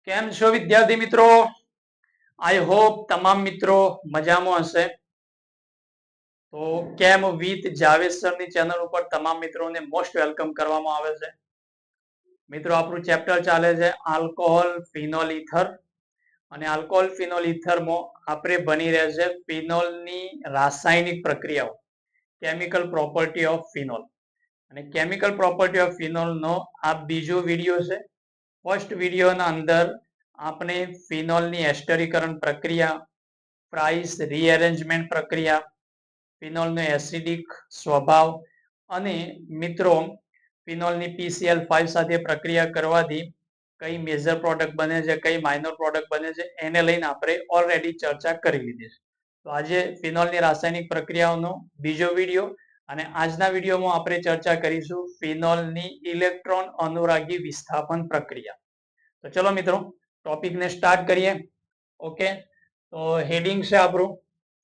કેમ છો વિદ્યાર્થી મિત્રો? આઈ હોપ તમામ મિત્રો મજામાં હશે. તો કેમ વિથ જાવેદ સરની ચેનલ ઉપર તમામ મિત્રોને મોસ્ટ વેલકમ કરવામાં આવે છે. મિત્રો આપણું ચેપ્ટર ચાલે છે આલ્કોહોલ ફિનોલ ઇથર અને આલ્કોહોલ ફિનોલ ઇથરમાં આપણે ભણી રહ્યા છે ફિનોલની રાસાયણિક પ્રક્રિયાઓ, કેમિકલ પ્રોપર્ટી ઓફ ફિનોલ. અને કેમિકલ પ્રોપર્ટી ઓફ ફિનોલ નો આ બીજો વિડીયો છે. ફર્સ્ટ વિડીયોના અંદર આપણે ફિનોલની એસ્ટરીકરણ પ્રક્રિયા, પ્રાઇસ રીએરેન્જમેન્ટ પ્રક્રિયા, ફિનોલનો એસિડિક સ્વભાવ અને મિત્રો ફિનોલની PCl5 સાથે પ્રક્રિયા કરવાથી કઈ મેજર પ્રોડક્ટ બને છે, કઈ માઇનર પ્રોડક્ટ બને છે, એને લઈને આપણે ઓલરેડી ચર્ચા કરી લીધી છે. તો આજે ફિનોલની રાસાયણિક પ્રક્રિયાઓનો બીજો વિડીયો અને આજના વિડીયોમાં આપણે ચર્ચા કરીશું ફિનોલની ઇલેક્ટ્રોન અનુરાગી વિસ્થાપન પ્રક્રિયા. તો ચલો મિત્રો ટોપિકને સ્ટાર્ટ કરીએ. ઓકે, તો હેડિંગ છે આપણું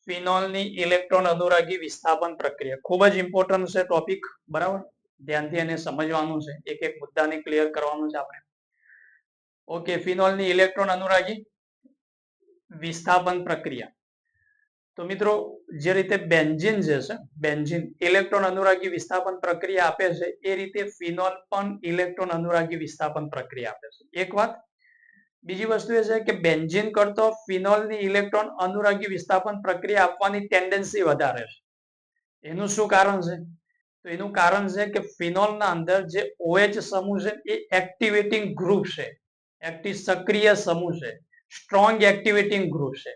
ફિનોલની ઇલેક્ટ્રોન અનુરાગી વિસ્થાપન પ્રક્રિયા. ખૂબ જ ઇમ્પોર્ટન્ટ છે ટોપિક, બરાબર? ધ્યાનથી એને સમજવાનું છે, એક એક મુદ્દાને ક્લિયર કરવાનું છે આપણે. ઓકે, ફિનોલની ઇલેક્ટ્રોન અનુરાગી વિસ્થાપન પ્રક્રિયા. તો મિત્રો જે રીતે બેન્ઝીન જે છે, બેન્ઝીન ઇલેક્ટ્રોન અનુરાગી વિસ્થાપન પ્રક્રિયા આપે છે, એ રીતે ફિનોલ પણ ઇલેક્ટ્રોન અનુરાગી વિસ્થાપન પ્રક્રિયા આપે છે. એક વાત. બીજી વસ્તુ એ છે કે બેન્ઝીન કરતો ફિનોલની ઇલેક્ટ્રોન અનુરાગી વિસ્થાપન પ્રક્રિયા આપવાની ટેન્ડન્સી વધારે છે. એનું શું કારણ છે? તો એનું કારણ છે કે ફિનોલના અંદર જે OH સમૂહ છે એ એક્ટિવેટિંગ ગ્રુપ છે, સક્રિય સમૂહ છે, સ્ટ્રોંગ એક્ટિવેટિંગ ગ્રુપ છે.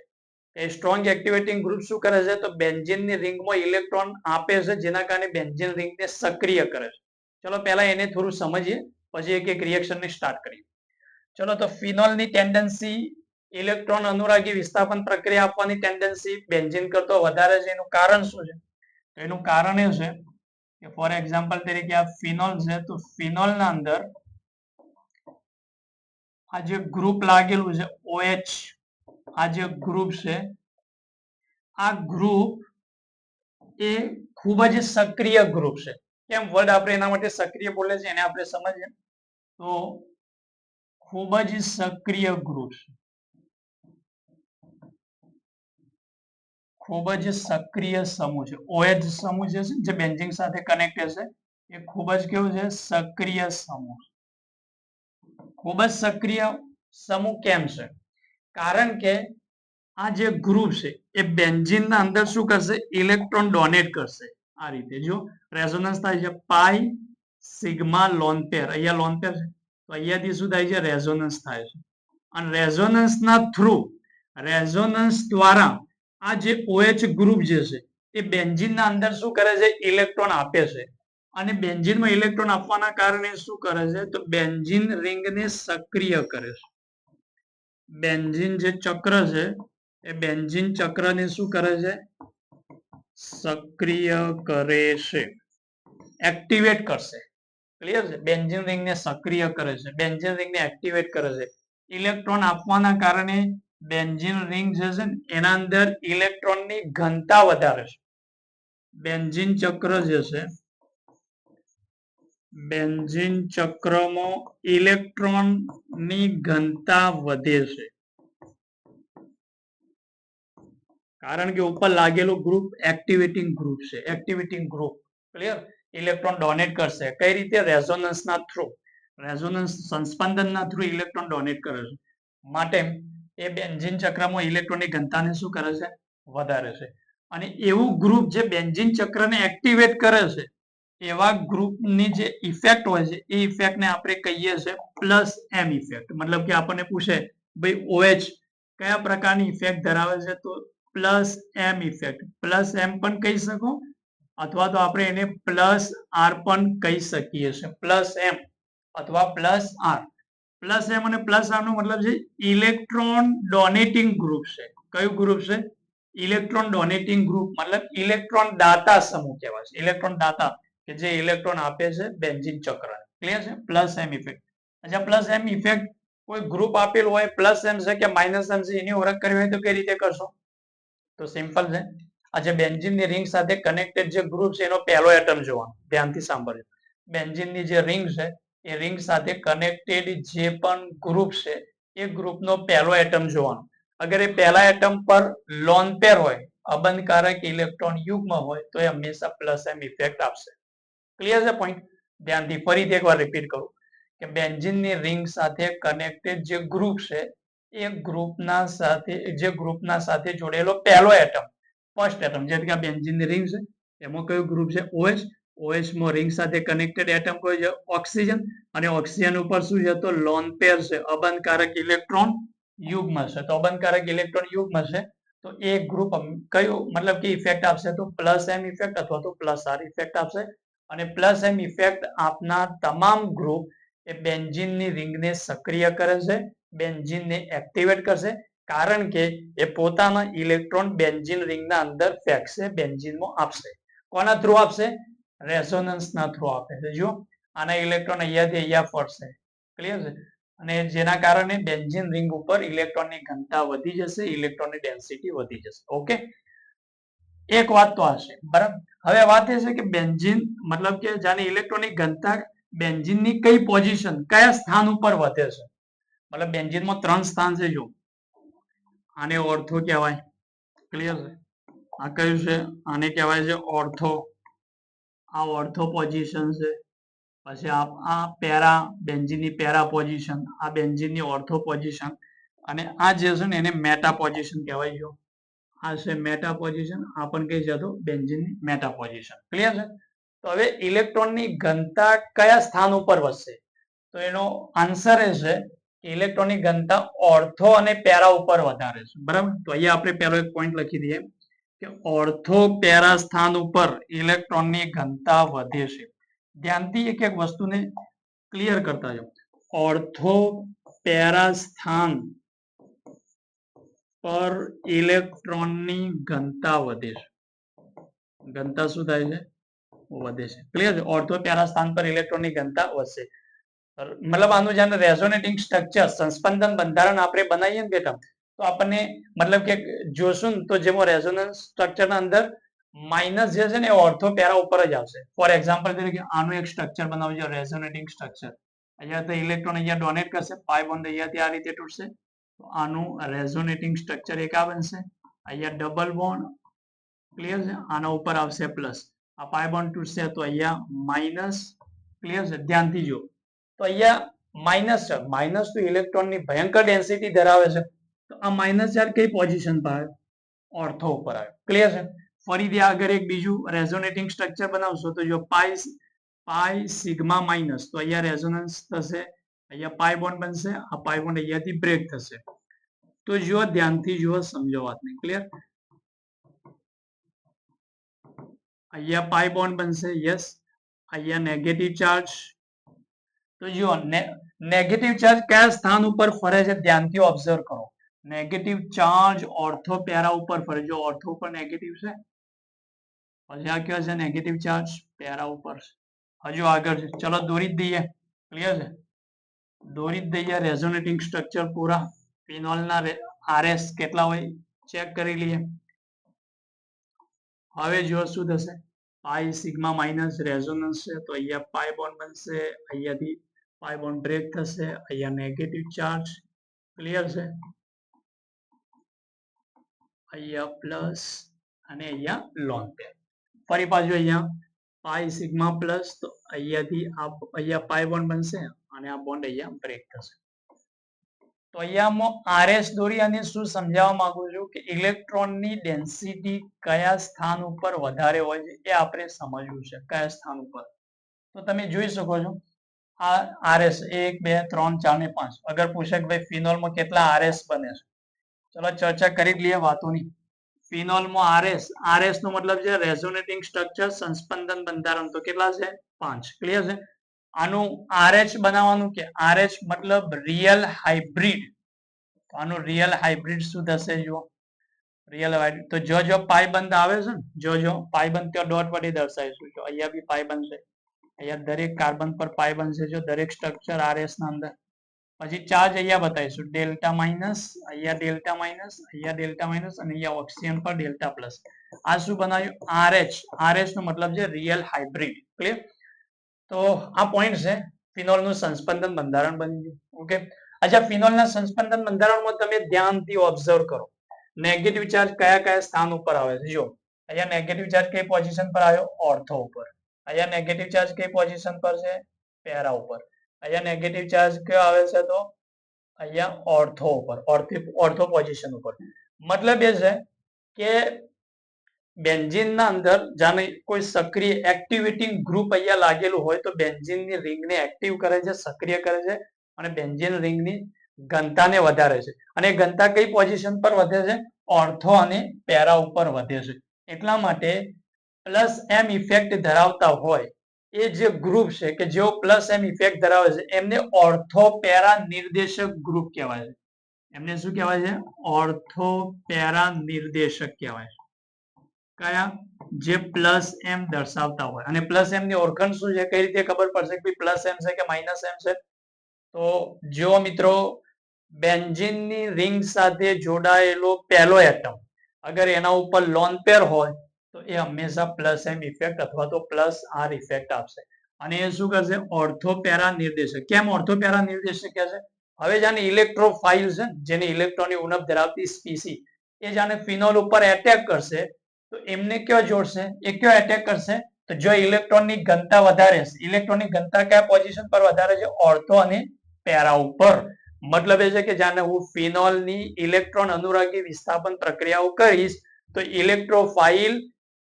એ સ્ટ્રોંગ એક્ટિવેટિંગ ગ્રુપ શું કરે છે? તો બેન્ઝીનની રિંગમાં ઇલેક્ટ્રોન આપે છે, જેના કારણે બેન્ઝીન રિંગને સક્રિય કરે છે. ચલો પહેલા એને થોડું સમજીએ, પછી એક એક રિએક્શનને સ્ટાર્ટ કરીએ. ચલો, તો ફિનોલની ટેન્ડન્સી ઇલેક્ટ્રોન અનુરાગી વિસ્થાપન પ્રક્રિયા આપવાની ટેન્ડન્સી બેન્ઝીન કરતો વધારે છે. એનું કારણ શું છે? તો એનું કારણ એ છે કે ફોર એક્ઝામ્પલ તરીકે આ ફિનોલ છે, તો ફિનોલના અંદર આ જે ગ્રુપ લાગેલું છે OH, આ જે ગ્રુપ છે, આ ગ્રુપ એ ખૂબ જ સક્રિય ગ્રુપ છે. કેમ વર્ડ આપણે એના માટે સક્રિય બોલે છે એને આપણે સમજીએ. તો ખૂબ જ સક્રિય ગ્રુપ છે, ખૂબ જ સક્રિય સમૂહ છે. OH સમૂહ જે બેન્ઝીન સાથે કનેક્ટેડ છે, એ ખૂબ જ કેવું છે? સક્રિય સમૂહ. ખૂબ જ સક્રિય સમૂહ કેમ છે? કારણ કે આ જે ગ્રુપ છે એ બેન્ઝીનના અંદર શું કરશે? ઇલેક્ટ્રોન ડોનેટ કરશે. આ રીતે જો રેઝોનન્સ થાય છે પાઈ સિગ્મા લોન પેર, અહીંયા લોન પેર છે, તો અહીંયાથી શું થાય છે? રેઝોનન્સ થાય છે. અને રેઝોનન્સના થ્રુ, રેઝોનન્સ દ્વારા આ જે OH ગ્રુપ જે છે એ બેન્ઝીનના અંદર શું કરે છે? ઇલેક્ટ્રોન આપે છે. અને બેન્ઝીનમાં ઇલેક્ટ્રોન આપવાના કારણે શું કરે છે? તો બેન્ઝીન રિંગને સક્રિય કરે છે. બેન્ઝીન જે ચક્ર છે એ બેન્ઝીન ચક્રને શું કરે છે? સક્રિય કરે છે, એક્ટિવેટ કરશે. ક્લિયર છે? બેન્ઝીન રિંગને સક્રિય કરે છે, બેન્ઝીન રિંગને એક્ટિવેટ કરે છે. ઇલેક્ટ્રોન આપવાના કારણે બેન્ઝીન રિંગ જે છે ને એના અંદર ઇલેક્ટ્રોનની ઘનતા વધારે છે. બેન્ઝીન ચક્ર જે છે, બેન્ઝીન ચક્રમાં ઇલેક્ટ્રોનની ઘનતા વધે છે. કારણ કે ઉપર લાગેલું ગ્રુપ એક્ટિવેટિંગ ગ્રુપ છે, activating group. Clear? Electron donate કરશે. કઈ રીતે? રેઝોનન્સના થ્રુ. રેઝોનન્સ સંસ્પંદનના થ્રુ ઇલેક્ટ્રોન ડોનેટ કરે છે. માટે એ બેન્ઝીન ચક્રમાં ઇલેક્ટ્રોનની ઘનતાને શું કરે છે? વધારે છે. અને એવું ગ્રુપ જે બેન્ઝીન ચક્રને એક્ટિવેટ કરે છે, એવા ગ્રુપની જે ઇફેક્ટ હોય છે એ ઇફેક્ટને આપણે કહીએ છીએ પ્લસ એમ ઇફેક્ટ. મતલબ કે આપણને પૂછે ભાઈ OH કયા પ્રકારની ઇફેક્ટ ધરાવે છે? તો plus M effect. Plus M પણ કહી શકો અથવા તો આપણે એને પ્લસ આર પણ કહી શકીએ છીએ. પ્લસ એમ અથવા પ્લસ આર. પ્લસ એમ અને પ્લસ આર નો મતલબ છે ઇલેક્ટ્રોન ડોનેટિંગ ગ્રુપ છે. કયું ગ્રુપ છે? Electron donating group. મતલબ ઇલેક્ટ્રોન દાતા સમૂહ કહેવાય છે. ઇલેક્ટ્રોન દાતા કે જે ઇલેક્ટ્રોન આપે છે બેન્ઝીન ચક્ર. ક્લિયર છે? Plus M effect. અચ્છા, પ્લસ એમ ઇફેક્ટ કોઈ ગ્રુપ આપેલું હોય, પ્લસ એમ છે કે માઇનસ એમ છે, એની ઓળખ કરવી હોય તો કઈ રીતે કરશો? તો સિમ્પલ છે. આ જે બેન્ઝીનની રિંગ સાથે કનેક્ટેડ જે ગ્રુપ છે એનો પહેલો એટમ જોવાનો. ધ્યાનથી સાંભળજો. બેન્ઝીનની જે રિંગ છે એ રિંગ સાથે કનેક્ટેડ જે પણ ગ્રુપ છે એ ગ્રુપનો પહેલો એટમ જોવાનો. અગર એ પહેલા એટમ પર લોન પેર હોય, અબંધકારક ઇલેક્ટ્રોન યુગ્મ હોય, તો એ હંમેશા પ્લસ એમ ઇફેક્ટ આપશે. ક્લિયર છે પોઈન્ટ? ધ્યાનથી ફરીથી એકવાર રિપીટ કરું કે બેન્ઝીનની રિંગ સાથે કનેક્ટેડ જે ગ્રુપ છે એ ગ્રુપના સાથે જોડેલો પહેલો એટમ, ફર્સ્ટ એટમ, જેમ કે આ બેન્ઝીનની રિંગ છે, એમાં કયું ગ્રુપ છે? OH. OH માં રિંગ સાથે કનેક્ટેડ એટમ કોઈ છે? ઓક્સિજન. અને ઓક્સિજન ઉપર શું છે? તો લોન પેર છે, અબંધકારક ઇલેક્ટ્રોન યુગ્મ છે. તો અબંધકારક ઇલેક્ટ્રોન યુગ્મ છે તો એ ગ્રુપ કયું મતલબ કે ઇફેક્ટ આપશે? તો પ્લસ એમ ઇફેક્ટ અથવા તો પ્લસ આર ઇફેક્ટ આપશે. અને પ્લસ એમ ઇફેક્ટ આપનાર તમામ ગ્રુપ એ બેન્ઝીનની રિંગને સક્રિય કરે છે, બેન્ઝીનને એક્ટિવેટ કરશે, કારણ કે એ પોતાના ઇલેક્ટ્રોન બેન્ઝીન રિંગના અંદર ફેંકશે, બેન્ઝીનમાં આપશે. કોના થ્રુ આપશે? રેઝોનન્સના થ્રુ આપે છે. જો આના ઇલેક્ટ્રોન અહીંયાથી અહીંયા ફરશે. ક્લિયર છે? અને જેના કારણે બેન્ઝીન રિંગ ઉપર ઇલેક્ટ્રોનની ઘનતા વધી જશે, ઇલેક્ટ્રોનની ડેન્સિટી વધી જશે. ઓકે, એક વાત તો આ છે. બરાબર. હવે વાત એ છે કે બેન્ઝીન મતલબ કે જાની ઇલેક્ટ્રોનની ઘનતા બેન્ઝીનની કઈ પોઝિશન, કયા સ્થાન ઉપર વધે છે? મતલબ બેન્ઝીનમાં 3 સ્થાન છે. જો આને ઓર્થો કહેવાય. ક્લિયર છે? આ કયું છે? આને કહેવાય છે ઓર્થો. આ ઓર્થો પોઝિશન છે. પછી આ પેરા, બેન્ઝીનની પેરા પોઝિશન, આ બેન્ઝીનની ઓર્થો પોઝિશન, અને આ જે છે ને એને મેટા પોઝિશન કહેવાય. જો આ છે મેટા પોઝિશન, આ પણ કઈ છે? તો બેન્ઝીનની મેટા પોઝિશન. ક્લિયર છે? તો હવે ઇલેક્ટ્રોનની ઘનતા કયા સ્થાન ઉપર વધશે? તો એનો આન્સર એ છે કે ઇલેક્ટ્રોનની ઘનતા ઓર્થો અને પેરા ઉપર વધારે છે. બરાબર. તો અહીંયા આપણે પહેલો એક પોઈન્ટ લખી દઈએ કે ઓર્થો પેરા સ્થાન ઉપર ઇલેક્ટ્રોનની ઘનતા વધે છે. ધ્યાનથી એક એક વસ્તુને ક્લિયર કરતા જાઓ. ઓર્થો પેરા સ્થાન પર ઇલેક્ટ્રોનની ઘનતા વધે છે. ઘનતા શું થાય છે? વધે છે. ક્લિયર છે? ઓર્થો પેરા સ્થાન પર ઇલેક્ટ્રોનની ઘનતા વધશે. મતલબ આનું જ્યારે રેઝોનેટિંગ સ્ટ્રક્ચર, સંસ્પંદન બંધારણ આપણે બનાવીએ ને બેટા, તો આપણને મતલબ કે જોશું ને તો જેમાં રેઝોનન્સ સ્ટ્રક્ચરના અંદર માઇનસ જે છે ને ઓર્થો પેરા ઉપર જ આવશે. ફોર એક્ઝામ્પલ તરીકે આનું એક સ્ટ્રક્ચર બનાવજો, રેઝોનેટિંગ સ્ટ્રક્ચર. અહીંયા તો ઇલેક્ટ્રોન અહીંયા ડોનેટ કરશે, પાઈ બોન્ડ અહીંયાથી આ રીતે તૂટશે, તો આનું રેઝોનેટિંગ સ્ટ્રક્ચર એક આ બનશે. અહીંયા ડબલ બોન્ડ. ક્લિયર છે? આના ઉપર આવશે પ્લસ. આ પાઈ બોન્ડ તૂટશે તો અહીંયા માઇનસ. ક્લિયર છે? ધ્યાનથી જો. તો અહીંયા માઇનસ છે. માઇનસ તો ઇલેક્ટ્રોનની ભયંકર ડેન્સિટી ધરાવે છે. તો આ માઇનસ ચાર્જ કઈ પોઝિશન પર આવે? ઓર્થો ઉપર આવે. ક્લિયર છે? ફરીથી આગળ એક બીજું રેઝોનેટિંગ સ્ટ્રક્ચર બનાવશો તો જો પાઈ સિગ્મા માઇનસ, તો અહીંયા રેઝોનન્સ થશે, અહીંયા પાઈ બોન્ડ બનશે, આ પાઈ બોન્ડ અહીંયાથી બ્રેક થશે. તો જો ધ્યાનથી જુઓ, સમજો વાતને. ક્લિયર? અહીંયા પાઈ બોન્ડ બનશે. યસ. અહીંયા નેગેટિવ ચાર્જ. તો જુઓ નેગેટિવ ચાર્જ કયા સ્થાન ઉપર ફરે છે? ધ્યાનથી ઓબ્ઝર્વ કરો. નેગેટિવ ચાર્જ ઓર્થો પેરા ઉપર ફરે. જો ઓર્થો ઉપર નેગેટિવ છે, પછી આ કયો છે? નેગેટિવ ચાર્જ પેરા ઉપર. હજુ આગળ છે. ચલો દોરી જ દઈએ. ક્લિયર છે? દોરી જ દઈએ રેઝોનેટિંગ સ્ટ્રક્ચર પૂરા. ફિનોલના આરએસ કેટલા હોય ચેક કરી લઈએ. હવે જો શું થશે? પાઈ સિગ્મા માઇનસ રેઝોનન્સ છે, તો અહીંયા પાઈ બોન્ડ બનશે, અહીંયાથી પાઈ બોન્ડ બ્રેક થશે, અહીંયા નેગેટિવ ચાર્જ. ક્લિયર છે? અહીંયા પ્લસ અને અહીંયા લોન પેર. ફરી પાછું અહીંયા પાઈ સિગ્મા પ્લસ, તો અહીંયાથી અહીંયા પાઈ બોન્ડ બનશે અને આ બોન્ડ અહીંયા બ્રેક થશે. તો અહીંયા આરએસ દોરી અને શું સમજાવવા માંગુ છું કે ઇલેક્ટ્રોનની ડેન્સિટી કયા સ્થાન ઉપર વધારે હોય છે એ આપણે સમજવું છે. કયા સ્થાન ઉપર? તો તમે જોઈ શકો છો આ આરએસ 1 2 3 4 ને 5. અગર પૂછે કે ભાઈ ફિનોલમાં કેટલા આરએસ બને છે, ચલો ચર્ચા કરી લઈએ વાતોની. ફિનોલમાં આરએસ નો મતલબ છે રેઝોનેટિંગ સ્ટ્રક્ચર, સંસ્પંદન બંધારણ. તો કેટલા છે? 5. ક્લિયર છે? આનું RH બનાવવાનું કે RH મતલબ રિયલ હાઇબ્રિડ. આનું રિયલ હાઇબ્રિડ શું થશે? જો રિયલ હાઇબ્રિડ, તો જો પાઈ બંધ આવે છે ને, જો પાઈ બંધ ત્યાં ડોટ વડે દર્શાવીશું. જો અહીંયા બી પાઈ બનશે, અહીંયા દરેક કાર્બન પર પાઈ બનશે. જો દરેક સ્ટ્રક્ચર આરએસ ના અંદર. પછી ચાર્જ અહીંયા બતાવીશું, ડેલ્ટા માઇનસ, અહીંયા ડેલ્ટા માઇનસ, અહીંયા ડેલ્ટા માઇનસ, અને અહીંયા ઓક્સિજન પર ડેલ્ટા પ્લસ. આ શું બનાવ્યું? RH. RH નો મતલબ છે રિયલ હાઇબ્રિડ. ક્લિયર? તો આ પોઈન્ટ છે. ફિનોલનું સંસ્પંદન બંધારણ બની ગયું. ઓકે, અચ્છા, ફિનોલના સંસ્પંદન બંધારણમાં તમે ધ્યાનથી ઓબ્ઝર્વ કરો નેગેટિવ ચાર્જ કયા કયા સ્થાન ઉપર આવે છે. જો અહીંયા નેગેટિવ ચાર્જ કઈ પોઝિશન પર આવ્યો? ઓર્થો ઉપર. અહીંયા નેગેટિવ ચાર્જ કઈ પોઝિશન પર છે? પેરા ઉપર. અહીંયા નેગેટિવ ચાર્જ કયો આવે છે? તો અહીંયા ઓર્થો ઉપર, ઓર્થો પોઝિશન ઉપર. મતલબ એ છે કે બેન્ઝીનના અંદર જાણે કોઈ સક્રિય એક્ટિવેટિંગ ગ્રુપ અહીંયા લાગેલું હોય તો બેન્ઝીનની રિંગને એક્ટિવ કરે છે, સક્રિય કરે છે અને બેન્ઝીન રિંગની ઘનતાને વધારે છે. અને ઘનતા કઈ પોઝિશન પર વધે છે? ઓર્થો અને પેરા ઉપર વધે છે. એટલા માટે પ્લસ એમ ઇફેક્ટ ધરાવતા હોય એ જે ગ્રુપ છે કે જેઓ પ્લસ એમ ઇફેક્ટ ધરાવે છે એમને ઓર્થો પેરા નિર્દેશક ગ્રુપ કહેવાય છે. એમને શું કહેવાય છે? ઓર્થો પેરા નિર્દેશક કહેવાય છે. કયા? જે પ્લસ એમ દર્શાવતા હોય. અને પ્લસ એમ ની ઓળખાણ શું છે? કઈ રીતે ખબર પડશે કે પ્લસ એમ છે કે માઇનસ એમ છે? તો જો મિત્રો બેન્ઝીનની રિંગ સાથે જોડાયેલો પહેલો એટમ અગર એના ઉપર લોન પેર હોય તો એ હંમેશા પ્લસ એમ ઇફેક્ટ અથવા તો પ્લસ આર ઇફેક્ટ આપશે. અને એ શું કરશે? ઓર્થોપેરા નિર્દેશક. કેમ ઓર્થોપેરા નિર્દેશક કહે છે? હવે જાણે ઇલેક્ટ્રોફાઇલ છે, જેની ઇલેક્ટ્રોનની ઉણપ ધરાવતી સ્પીસી, એ જાણે ફિનોલ ઉપર એટેક કરશે તો એમને કયો જોડશે? એ કયો એટેક કરશે? તો જો ઇલેક્ટ્રોનની ઘનતા વધારે છે, ઇલેક્ટ્રોનની ઘનતા કયા પોઝિશન પર વધારે છે? ઓર્થો અને પેરા ઉપર. મતલબ એ છે કે જાણે હું ફિનોલની ઇલેક્ટ્રોન અનુરાગી વિસ્થાપન પ્રક્રિયાઓ કરીશ તો ઇલેક્ટ્રોફાઇલ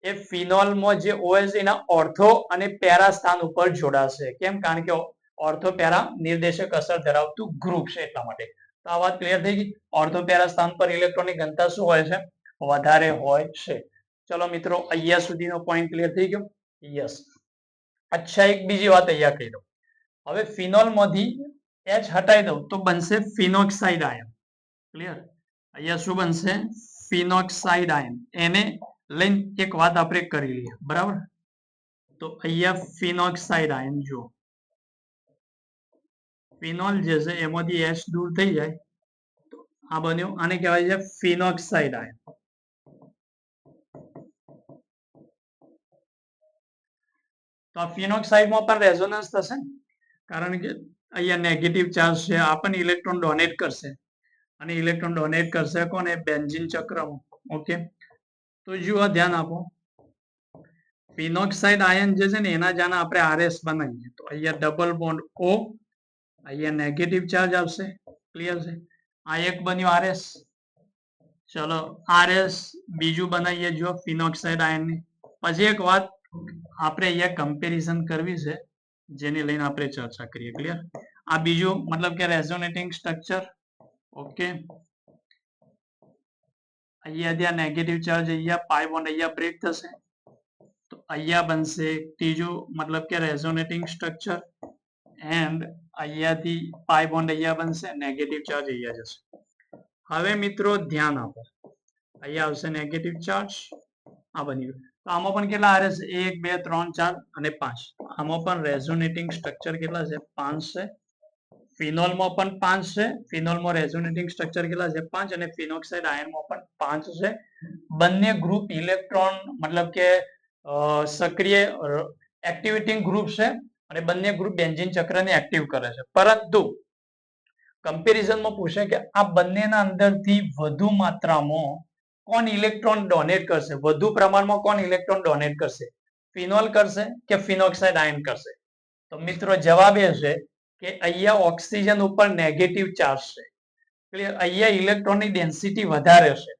એ ફિનોલમાં જે OH એના ઓર્થો અને પેરા સ્થાન ઉપર જોડાશે. કેમ? કારણ કે ઓર્થો પેરા નિર્દેશક અસર ધરાવતું ગ્રુપ છે એટલા માટે. તો આ વાત ક્લિયર થઈ ગઈ. ઓર્થો પેરા સ્થાન પર ઇલેક્ટ્રોનની ઘનતા શું હોય છે? વધારે હોય છે. ચલો મિત્રો, અહીંયા સુધીનો પોઈન્ટ ક્લિયર થઈ ગયો? યસ. અચ્છા, એક બીજી વાત અહીંયા કહી દઉં. હવે ફિનોલમાંથી H હટાવી દઉં તો બનશે ફિનોક્સાઇડ આયન. ક્લિયર? અહીંયા શું બનશે? Phenoxide ion. એને લઈને એક વાત આપણે કરી લઈએ. બરાબર? તો અહીંયા ફિનોક્સાઇડ આયન જો ફિનોલ જે છે એમાંથી H દૂર થઈ જાય તો આ બન્યું. આને કહેવાય છે ફિનોક્સાઇડ આયન. તો આ ફિનોક્સાઇડમાં પણ રેઝોનન્સ થશે, કારણ કે અહીંયા નેગેટિવ ચાર્જ છે, આ પણ ઇલેક્ટ્રોન ડોનેટ કરશે અને ઇલેક્ટ્રોન ડોનેટ કરશે કોને? બેન્ઝીન ચક્રમાં. ઓકે, તો જુઓ, ધ્યાન આપો. ફિનોક્સાઇડ આયન જે છે ને એના જાણે આપણે RS બનાવીએ તો અહીંયા ડબલ બોન્ડ O, અહીંયા નેગેટિવ ચાર્જ આવશે. ક્લિયર છે? આ એક બન્યું RS. ચલો, RS બીજું બનાવીએ જો ફિનોક્સાઇડ આયનની. પછી એક વાત આપણે અહીંયા કમ્પેરિઝન કરવી છે જેને લઈને આપણે ચર્ચા કરીએ. ક્લિયર? આ બીજું મતલબ કે રેઝોનેટિંગ સ્ટ્રક્ચર. ઓકે, અહીંયા ત્યાં નેગેટિવ ચાર્જ, અહીંયા પાઈ બોન્ડ અહીંયા બ્રેક થશે તો અહીંયા બનશે ત્રીજું મતલબ કે રેઝોનેટિંગ સ્ટ્રક્ચર. એન્ડ અહીંયાથી પાઈ બોન્ડ અહીંયા બનશે, નેગેટિવ ચાર્જ અહીંયા જશે. હવે મિત્રો ધ્યાન આપો, અહીંયા આવશે નેગેટિવ ચાર્જ. આ બની ગયું. તો આમાં પણ કેટલા RS? 1 2 3 4 અને 5. આમાં પણ રેઝોનેટિંગ સ્ટ્રક્ચર કેટલા છે? 5 છે. ફિનોલમાં પણ 5 છે. ફિનોલમાં રેઝોનેટિંગ સ્ટ્રક્ચર કેટલા છે? 5. અને ફિનોક્સાઇડ આયનમાં પણ 5 છે. બંને ગ્રુપ ઇલેક્ટ્રોન મતલબ કે સક્રિય એક્ટિવેટિંગ ગ્રુપ છે અને બંને ગ્રુપ બેન્ઝીન ચક્રને એક્ટિવ કરે છે. પરંતુ કમ્પેરિઝનમાં પૂછે કે આ બંનેના અંદરથી વધુ માત્રામાં કોણ ઇલેક્ટ્રોન ડોનેટ કરશે? વધુ પ્રમાણમાં કોણ ઇલેક્ટ્રોન ડોનેટ કરશે? ફિનોલ કરશે કે ફિનોક્સાઇડ આયન કરશે? તો મિત્રો જવાબ એ છે કે અહીંયા ઓક્સિજન ઉપર નેગેટિવ ચાર્જ છે. ક્લિયર? અહીંયા ઇલેક્ટ્રોનની ડેન્સિટી વધારે છે.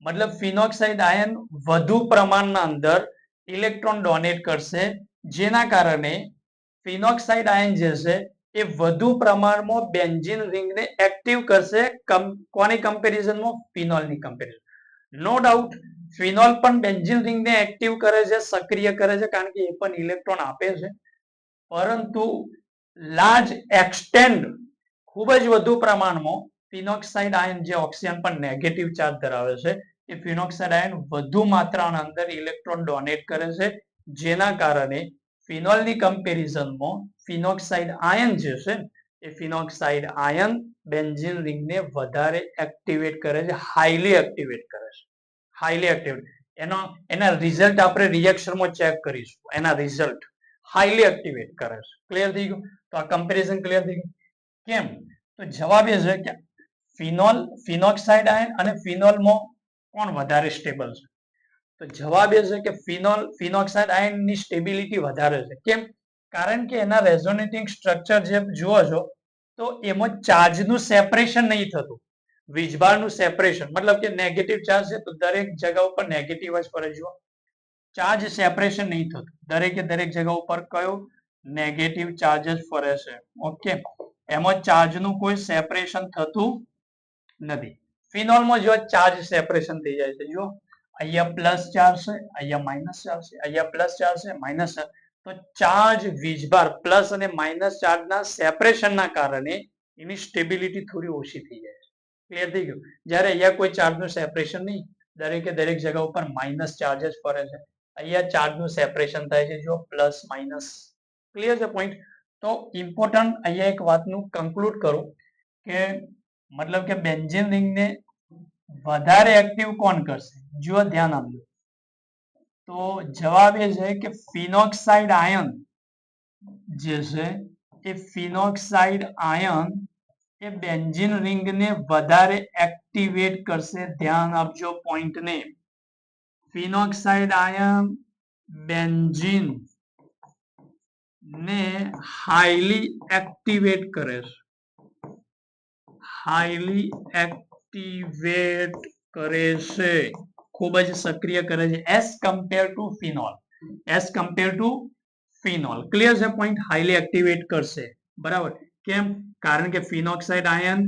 મતલબ ફિનોક્સાઇડ આયન વધુ પ્રમાણના અંદર ઇલેક્ટ્રોન ડોનેટ કરશે, જેના કારણે ફિનોક્સાઇડ આયન જે છે એ વધુ પ્રમાણમાં બેન્ઝીન રિંગને એક્ટિવ કરશે. કોની કમ્પેરિઝનમાં? ફિનોલની કમ્પેરિઝન. નો ડાઉટ ફિનોલ પણ બેન્ઝીન રિંગને એક્ટિવ કરે છે, સક્રિય કરે છે, કારણ કે એ પણ ઇલેક્ટ્રોન આપે છે. પરંતુ લાર્જ એક્સટેન્ડ, ખૂબ જ વધુ પ્રમાણમાં ફિનોક્સાઇડ આયન જે ઓક્સિજન પર નેગેટિવ ચાર્જ ધરાવે છે એ ફિનોક્સાઇડ આયન વધુ માત્રાના અંદર ઇલેક્ટ્રોન ડોનેટ કરે છે, જેના કારણે ફિનોલની કમ્પેરિઝનમાં ફિનોક્સાઇડ આયન જે છે એ ફિનોક્સાઇડ આયન બેન્ઝીન રિંગને વધારે એક્ટિવેટ કરે છે, હાઈલી એક્ટિવેટ કરે છે. Highly activate. એના રિઝલ્ટ આપણે રિએક્શનમાં ચેક કરીશું. એના રિઝલ્ટ હાઈલી એક્ટિવેટ કરે છે. ક્લિયર થઈ ગયું? તો આ કમ્પેરિઝન ક્લિયર થઈ ગયું. કેમ? તો જવાબ એ છે કે ફિનોક્સાઇડ આયન અને ફિનોલમાં કોણ વધારે સ્ટેબલ છે? તો જવાબ એ છે કે ફિનોક્સાઇડ આયનની સ્ટેબિલિટી વધારે છે. કેમ? કારણ કે એના રેઝોનેટિંગ સ્ટ્રક્ચર જે જુઓ છો તો એમાં ચાર્જનું સેપરેશન નહીં થતું. વીજભારનું સેપરેશન, મતલબ કે નેગેટિવ ચાર્જ છે તો દરેક જગ્યા ઉપર નેગેટિવ જ ફરે. જુઓ, ચાર્જ સેપરેશન નહીં થતું. દરેકે દરેક જગ્યા ઉપર કયો નેગેટિવ ચાર્જ જ ફરે છે. ઓકે, એમાં ચાર્જનું કોઈ સેપરેશન થતું નથી. ફિનોલમાં જો ચાર્જ સેપરેશન થઈ જાય છે. જો અહીંયા પ્લસ ચાર્જ છે, અહીંયા માઇનસ ચાર્જ છે, અહીંયા પ્લસ ચાર્જ છે, માઇનસ ચાર્જ. તો ચાર્જ વીજભાર પ્લસ અને માઇનસ ચાર્જના સેપરેશનના કારણે એની સ્ટેબિલિટી થોડી ઓછી થઈ જાય છે. ક્લિયર થઈ ગયું? જ્યારે અહીંયા કોઈ ચાર્જનું સેપરેશન નહીં, દરેકે દરેક જગ્યા ઉપર માઇનસ ચાર્જ જ ફરે છે. અહીંયા ચાર્જનું સેપરેશન થાય છે, જો પ્લસ માઇનસ. ક્લિયર છે પોઈન્ટ? તો ઇમ્પોર્ટન્ટ અહીંયા એક વાતનું કન્ક્લુડ કરું કે મતલબ કે બેન્ઝીન રિંગને વધારે એક્ટિવ કોણ કરશે? જો ધ્યાન આપજો. તો જવાબ એ છે કે ફિનોક્સાઇડ આયન જે છે એ ફિનોક્સાઇડ આયન એ બેન્ઝીન રિંગને વધારે એક્ટિવેટ કરશે. ધ્યાન આપજો પોઈન્ટને. ફિનોક્સાઇડ આયન બેન્ઝીન ને હાઈલી એક્ટિવેટ કરે છે. હાઈલી એક્ટિવેટ કરે છે, ખૂબ જ સક્રિય કરે છે as compare to phenol. As compare to phenol. Clear છે પોઈન્ટ? હાઈલી એક્ટિવેટ કરશે. બરાબર. કેમ? કારણ કે ફિનોક્સાઇડ આયન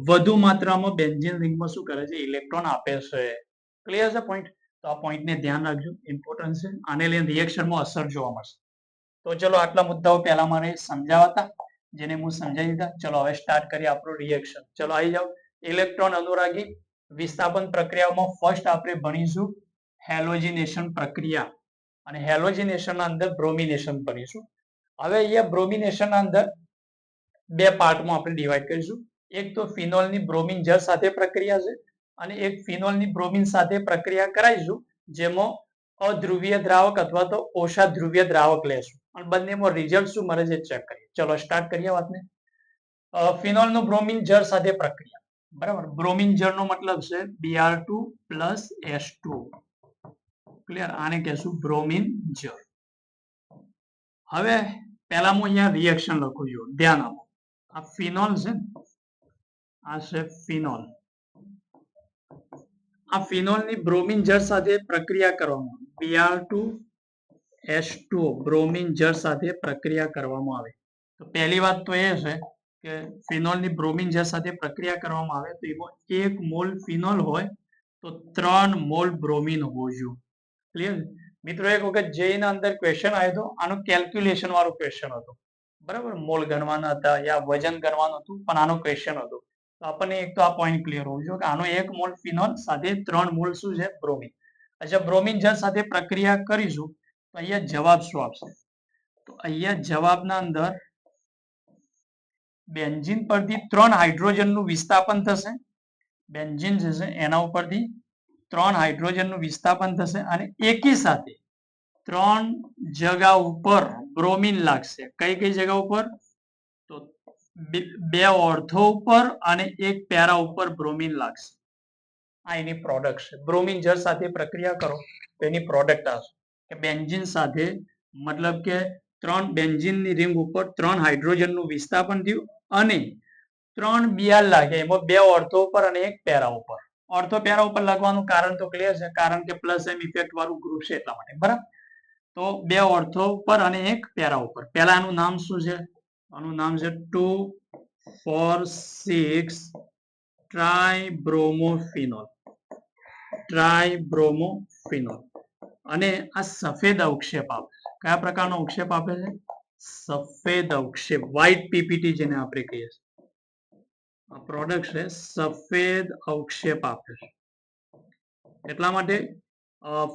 વધુ માત્રામાં બેન્ઝીન રિંગમાં શું કરે છે? ઇલેક્ટ્રોન આપે છે. ક્લિયર છે પોઈન્ટ? તો આ પોઈન્ટને ધ્યાન રાખજો, ઇમ્પોર્ટન્ટ છે. આને લઈને રિએક્શનમાં અસર જોવા મળશે. તો ચલો આટલા મુદ્દાઓ પહેલા મારે સમજાવતા, જેને હું સમજાવી દીધા. ચલો હવે સ્ટાર્ટ કરીએ આપણું રિએક્શન. ચલો આવી જાઓ. ઇલેક્ટ્રોન અનુરાગી વિસ્થાપન પ્રક્રિયામાં ફર્સ્ટ આપણે ભણીશું હેલોજિનેશન પ્રક્રિયા, અને હેલોજિનેશન ના અંદર બ્રોમિનેશન ભણીશું. હવે અહીંયા બ્રોમિનેશન ના અંદર બે પાર્ટમાં આપણે ડિવાઈડ કરીશું. એક તો ફિનોલની બ્રોમિન જળ સાથે પ્રક્રિયા છે, અને એક ફિનોલની બ્રોમિન સાથે પ્રક્રિયા કરાવીશું, જેમાં અધ્રુવીય દ્રાવક અથવા તો ઓછા ધ્રુવીય દ્રાવક લેશું, અને બંનેમાં રિઝલ્ટ શું મળે છે ચેક કરીએ. ચલો સ્ટાર્ટ કરીએ વાતને. ફિનોલનું બ્રોમિન જળ સાથે પ્રક્રિયા. બરાબર. બ્રોમિન જળનો મતલબ છે Br2 + S2. ક્લિયર? આને કહેશું બ્રોમિન જળ. હવે પહેલા હું અહીંયા રિએક્શન લખું છું. ધ્યાન આપો. આ ફિનોલ છે, આ છે ફિનોલ. આ ફિનોલની બ્રોમિન જળ સાથે પ્રક્રિયા કરવામાં Br2 બ્રોમિન જળ સાથે પ્રક્રિયા કરવામાં આવે. તો પહેલી વાત તો એ છે કે ફિનોલની બ્રોમિન જળ સાથે પ્રક્રિયા કરવામાં આવે તો એમાં 1 મોલ ફિનોલ હોય તો 3 મોલ બ્રોમિન હોવું જોઈએ. ક્લિયર? મિત્રો એક વખત જેઈ ના અંદર ક્વેશ્ચન આવ્યો હતો, આનું કેલ્ક્યુલેશન વાળો ક્વેશ્ચન હતો. બરાબર. મોલ ગણવાના હતા યા વજન ગણવાનું હતું, પણ આનો ક્વેશ્ચન હતો. તો આપણને એક તો આ પોઈન્ટ ક્લિયર હોવું જોઈએ કે આનો 1 મોલ ફિનોલ સાથે 3 મોલ શું છે? બ્રોમિન. અચ્છા, બ્રોમિન જળ સાથે પ્રક્રિયા કરીશું તો અહીંયા જવાબ શું આપશે? તો અહીંયા જવાબના અંદર બેન્ઝીન પરથી 3 હાઇડ્રોજનનું વિસ્થાપન થશે. બેન્ઝીન જે છે એના ઉપરથી 3 હાઇડ્રોજનનું વિસ્થાપન થશે, અને એકી સાથે 3 જગા ઉપર બ્રોમિન લાગશે. કઈ કઈ જગા ઉપર? તો 2 ઓર્થો ઉપર અને 1 પેરા ઉપર બ્રોમિન લાગશે. આ એની પ્રોડક્ટ છે. બ્રોમિન જળ સાથે પ્રક્રિયા કરો તો એની પ્રોડક્ટ આવશે કે બેન્ઝીન સાથે, મતલબ કે 3 બેન્ઝીનની રિંગ ઉપર 3 હાઇડ્રોજનનું વિસ્થાપન થયું, અને 3 Br લાગે, એમાં 2 ઓર્થો ઉપર અને 1 પેરા ઉપર. ઓર્થો પેરા ઉપર લાગવાનું કારણ તો ક્લિયર છે, કારણ કે પ્લસ એમ ઇફેક્ટ વાળું ગ્રુપ છે એટલા માટે. બરાબર. તો 2 ઓર્થો ઉપર અને 1 પેરા ઉપર. પહેલા આનું નામ શું છે? આનું નામ છે 2,4,6 ટ્રાઇબ્રોમોફિનોલ. ટ્રાઇબ્રોમોફિનોલ. અને આ સફેદ અવક્ષેપ આપે છે. કયા પ્રકારનો અવક્ષેપ આપે છે? સફેદ અવક્ષેપ, વ્હાઇટ પીપીટી જેને આપણે કહીએ છીએ. આ પ્રોડક્ટ છે સફેદ અવક્ષેપ આપે છે. એટલા માટે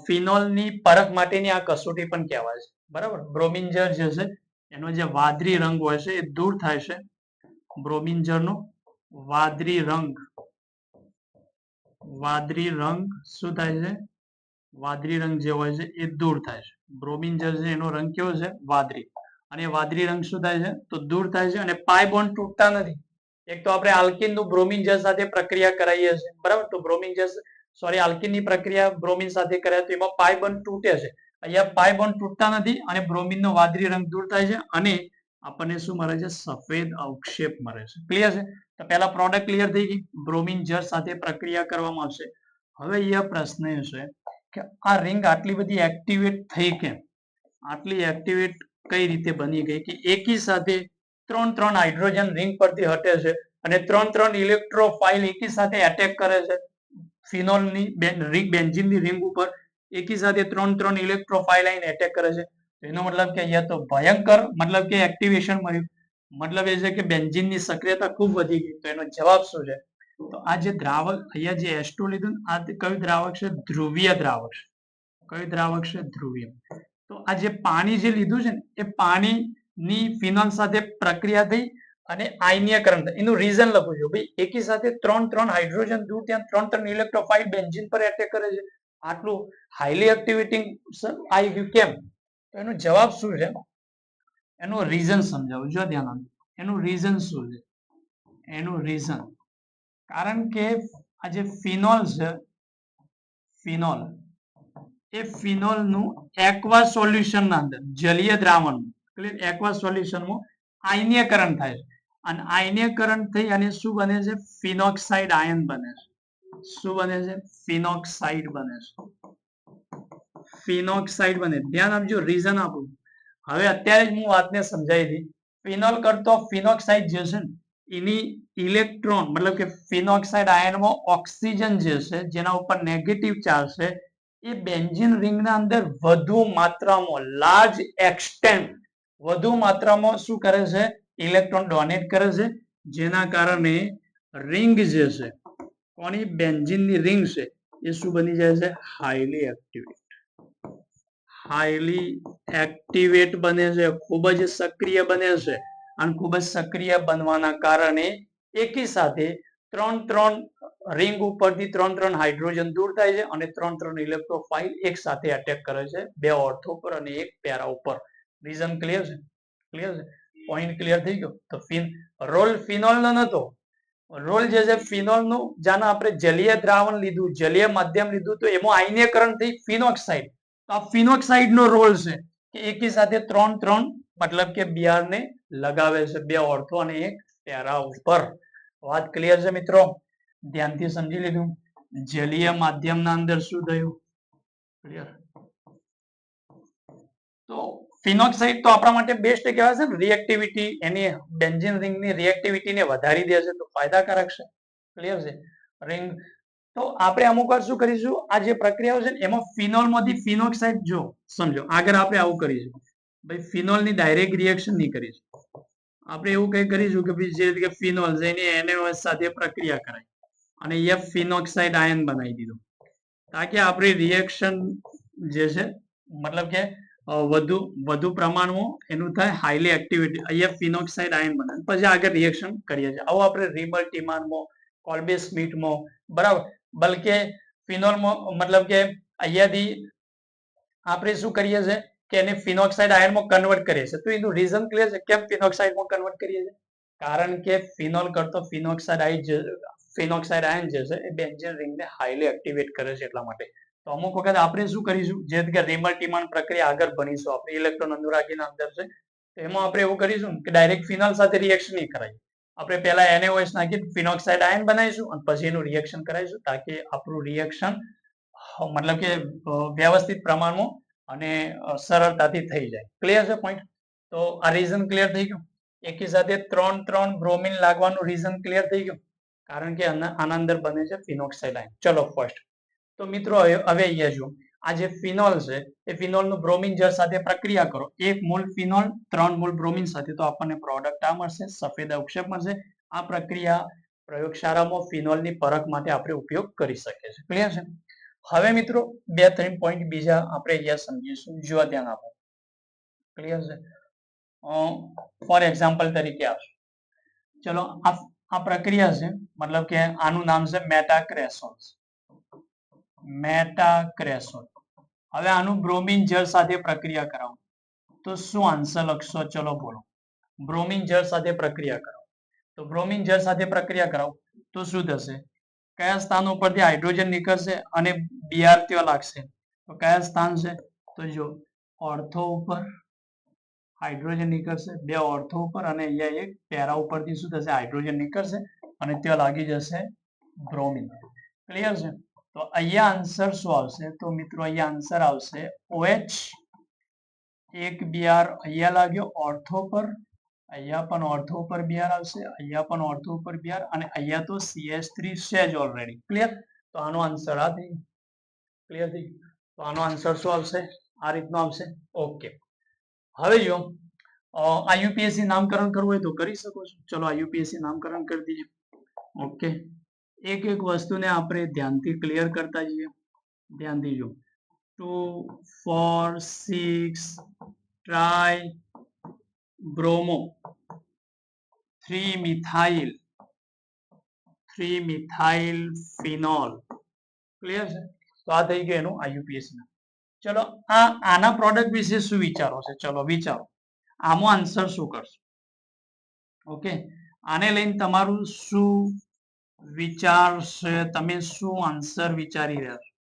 ફિનોલની પરખ માટેની આ કસોટી પણ કહેવાય છે. બરાબર. બ્રોમિન જળ જે છે એનો જે વાદળી રંગ હોય છે એ દૂર થાય છે. બ્રોમિન જળનો વાદળી રંગ શું થાય છે? વાદળી રંગ જે હોય છે એ દૂર થાય છે. બ્રોમિન જળ છે એનો રંગ કેવો છે? વાદળી. અને વાદળી રંગ શું થાય છે તો દૂર થાય છે અને પાઈ બોન્ડ તૂટતા નથી. એક તો આપણે આલ્કિન નું બ્રોમિન જળ સાથે પ્રક્રિયા કરાવીએ છીએ બરાબર, તો બ્રોમિન જળ આલ્કિન ની પ્રક્રિયા બ્રોમિન સાથે કરાય તો એમાં પાઈ બોન્ડ તૂટે છે. અહીંયા પાઈ બોન્ડ તૂટતા નથી અને બ્રોમિન નો વાદળી રંગ દૂર થાય છે અને આપણને શું મળે છે સફેદ અવક્ષેપ મળે છે. ક્લિયર છે? તો પહેલા પ્રોડક્ટ ક્લિયર થઈ ગઈ, બ્રોમિન જળ સાથે પ્રક્રિયા કરવામાં આવશે. હવે અહીંયા પ્રશ્ન એ છે કે આ રિંગ આટલી બધી એક્ટિવેટ થઈ કેમ, આટલી એક્ટિવેટ કઈ રીતે બની ગઈ કે એકી સાથે ત્રણ હાઇડ્રોજન રિંગ પરથી હટે છે અને ત્રણ ઇલેક્ટ્રોફાઇલ એકી સાથે એટેક કરે છે ફિનોલની રિંગ, બેન્ઝીનની રિંગ ઉપર એકી સાથે ત્રણ ઇલેક્ટ્રોફાઇલ આવીને એટેક કરે છે. એનો મતલબ કે અહીંયા તો ભયંકર મતલબ કે એક્ટિવેશન મળ્યું. મતલબ એ છે કે બેન્ઝીનની સક્રિયતા ખૂબ વધી ગઈ. તો એનો જવાબ શું છે? તો આ જે દ્રાવક અહીંયા જે H2 લીધું આ કયું દ્રાવક છે? ધ્રુવીય દ્રાવક છે. કયું દ્રાવક છે? ધ્રુવીય. તો આ જે પાણી જે લીધું છે ને એ પાણીની ફિનોલ સાથે પ્રક્રિયા થઈ અને આયનીયકરણ થાય. એનું રીઝન લખું છું ભાઈ, એકી સાથે ત્રણ હાઇડ્રોજન દૂર ત્યાં ત્રણ ઇલેક્ટ્રોફાઇલ બેન્ઝીન પર એટેક કરે છે. આટલું હાઈલી એક્ટિવેટિંગ આવી ગયું કેમ? તો એનો જવાબ શું છે? એનું રીઝન સમજાવું, જો ધ્યાન આપજો. એનું રીઝન શું છે? એનું રીઝન કારણ કે આ જે ફિનોલ છે, ફિનોલ એ ફિનોલ નું એક્વા સોલ્યુશન ના અંદર જલીય દ્રાવણ એક્વા સોલ્યુશનમાં આયનીયકરણ થાય છે અને આયનીયકરણ થઈ અને શું બને છે? ફિનોક્સાઇડ આયન બને છે. શું બને છે? ફિનોક્સાઇડ બને છે. ફિનોક્સાઇડ બને. ધ્યાન આપજો, રીઝન આપું. હવે અત્યારે હું વાતને સમજાવી દી. ફિનોલ કરતો ફિનોક્સાઇડ જે છે ને એની ઇલેક્ટ્રોન મતલબ કે ફિનોક્સાઇડ આયનમાં ઓક્સિજન જે છે જેના ઉપર નેગેટિવ ચાર્જ છે એ બેન્ઝીન રિંગના અંદર વધુ માત્રામાં લાર્જ એક્સટેન્ટ વધુ માત્રામાં શું કરે છે? ઇલેક્ટ્રોન ડોનેટ કરે છે, જેના કારણે રિંગ જે છે કોની બેન્ઝીનની રિંગ છે એ શું બની જાય છે? Highly activate. હાઈલી એક્ટિવેટ બને છે, ખૂબ જ સક્રિય બને છે અને ખૂબ જ સક્રિય બનવાના કારણે એકી સાથે ત્રણ રિંગ ઉપરથી ત્રણ હાઇડ્રોજન દૂર થાય છે અને ત્રણ ઇલેક્ટ્રોફાઇલ એક સાથે એટેક કરે છે બે ઓર્થો પર અને એક પેરા ઉપર. રીઝન ક્લિયર છે? ક્લિયર છે? પોઈન્ટ ક્લિયર થઈ ગયો? તો રોલ ફિનોલ નો નતો. રોલ જે છે ફિનોલ નું, જાને આપણે જલીય દ્રાવણ લીધું, જલીય માધ્યમ લીધું તો એમાં આયનીયકરણ થઈ ફિનોક્સાઇડ. તો આ ફિનોક્સાઇડ નો રોલ છે કે એકી સાથે ત્રણ મતલબ કે બિયાર ને લગાવે છે બે ઓર્થો અને એક પેરા ઉપર. વાત ક્લિયર છે મિત્રો? ધ્યાનથી સમજી લીધું? જલીય માધ્યમના અંદર શું થયું? ક્લિયર? તો ફિનોક્સાઇડ તો આપણા માટે બેસ્ટ કહેવાય છે ને, રિએક્ટિવિટી એની બેન્ઝીન રિંગની રિએક્ટિવિટીને વધારી દે છે તો ફાયદાકારક છે. ક્લિયર છે? રિંગ તો આપણે અમુક વાર શું કરીશું, આ જે પ્રક્રિયાઓ છે ને એમાં ફિનોલમાંથી ફિનોક્સાઇડ, જો સમજો આગળ આપણે આવું કરીશું ભાઈ, ફિનોલની ડાયરેક્ટ રિએક્શન નહીં કરીશું. આપણે એવું કઈ કરીશું કે ભાઈ જે રીતે ફિનોલ છે એની NaOH સાથે પ્રક્રિયા કરાય અને એ ફિનોક્સાઇડ આયન બનાવી દીધું તાકે આપણી રિએક્શન જે છે મતલબ કે વધુ પ્રમાણમાં એનું થાય હાઈલી એક્ટિવિટી, અહીંયા ફિનોક્સાઇડ આયન બને પછી આગળ રિએક્શન કરીએ છીએ. આવું આપણે રીમલ ટીમાનમાં, કોલ્બે સ્મિથમાં બરાબર, બલકે ફિનોલમાં મતલબ કે અહીંયાથી આપણે શું કરીએ છીએ કે એને ફિનોક્સાઇડ આયનમાં કન્વર્ટ કરીએ છીએ. તો એનું રીઝન ક્લિયર છે કેમ ફિનોક્સાઇડમાં કન્વર્ટ કરીએ છીએ? કારણ કે ફિનોલ કરતો ફિનોક્સાઇડ આયન જે છે એ બેન્ઝીન રિંગને હાઈલી એક્ટિવેટ કરે છે એટલા માટે. તો અમુક વખત આપણે શું કરીશું, જે કે રીમલ ટીમાન પ્રક્રિયા આગળ ભણીશું આપણે, ઇલેક્ટ્રોન અનુરાગીના અંદર છે એમાં આપણે એવું કરીશું કે ડાયરેક્ટ ફિનોલ સાથે રિએક્શન નહીં કરાય. આપણે પહેલા NaOH નાખી ફિનોક્સાઇડ આયન બનાવીશું અને પછી એનું રિએક્શન કરાવીશું તાકે આપણું રિએક્શન મતલબ કે વ્યવસ્થિત પ્રમાણમાં અને સરળતાથી થઈ જાય. ક્લિયર છે પોઈન્ટ? તો આ રીઝન ક્લિયર થઈ ગયું? એકી સાથે ત્રણ બ્રોમિન લાગવાનું રીઝન ક્લિયર થઈ ગયું? કારણ કે આના અંદર બને છે ફિનોક્સાઇડ આયન. ચલો ફર્સ્ટ. તો મિત્રો હવે અહીંયા જો આ જે ફિનોલ છે એ ફિનોલનું બ્રોમિન જળ સાથે પ્રક્રિયા કરો, 1 મોલ ફિનોલ 3 મોલ બ્રોમિન સાથે, તો આપણને પ્રોડક્ટ આ મળશે, સફેદ અવક્ષેપ મળશે. આ પ્રક્રિયા પ્રયોગશાળામાં ફિનોલની પરખ માટે આપણે ઉપયોગ કરી શકીએ છીએ. ક્લિયર છે? હવે મિત્રો 2-3 પોઈન્ટ બીજા આપણે અહીંયા સમજીશું, જો ધ્યાન આપો. ક્લિયર છે? ફોર એક્ઝામ્પલ તરીકે આવશે, ચલો આ પ્રક્રિયા છે મતલબ કે આનું નામ છે મેટાક્રેસોન. મેટાક્રેસોન. હવે આનું બ્રોમિન જળ સાથે પ્રક્રિયા કરાવો. તો શું આન્સર લખશો? ચલો બોલો. બ્રોમિન જળ સાથે પ્રક્રિયા કરો. તો બ્રોમિન જળ સાથે પ્રક્રિયા કરાવો તો શું થશે? કયા સ્થાન ઉપરથી હાઇડ્રોજન નીકળશે અને Br ત્યાં લાગશે? તો કયા સ્થાન છે? તો જો ઓર્થો ઉપર હાઇડ્રોજન નીકળશે, બે ઓર્થો ઉપર અને અહીંયા એક પેરા ઉપરથી શું થશે? હાઇડ્રોજન નીકળશે અને ત્યાં લાગી જશે બ્રોમિન. ક્લિયર છે? તો અહીંયા આન્સર શું આવશે? તો મિત્રો અહીંયા આન્સર આવશે OH. એક Br અહીંયા લાગ્યો ઓર્થો પર, અહીંયા પણ ઓર્થો ઉપર Br આવશે, અહીંયા પણ ઓર્થો ઉપર Br અને અહીંયા તો CH3 છે જ ઓલરેડી. ક્લિયર? તો આનો આન્સર આ થઈ. ક્લિયર થઈ? તો આનો આન્સર શું આવશે? આ રીતનો આવશે. ઓકે. હવે જો IUPAC નામકરણ કરવું હોય તો કરી શકો છો. ચલો IUPAC નામકરણ કરી દઈએ. ઓકે. એક એક વસ્તુને આપણે ધ્યાનથી ક્લિયર કરતા જઈએ. ધ્યાનથી જો 2 4 6 try bromo 3 methyl phenol. Clear છે? તો આ થઈ ગયું એનું IUPAC નામ. ચલો આના પ્રોડક્ટ વિશે શું વિચારો છે? ચલો વિચારો. આનો આન્સર શું કરશો? ઓકે. આને લઈને તમારું શું વિચાર છે? તમે શું આન્સર વિચારી રહ્યા છો?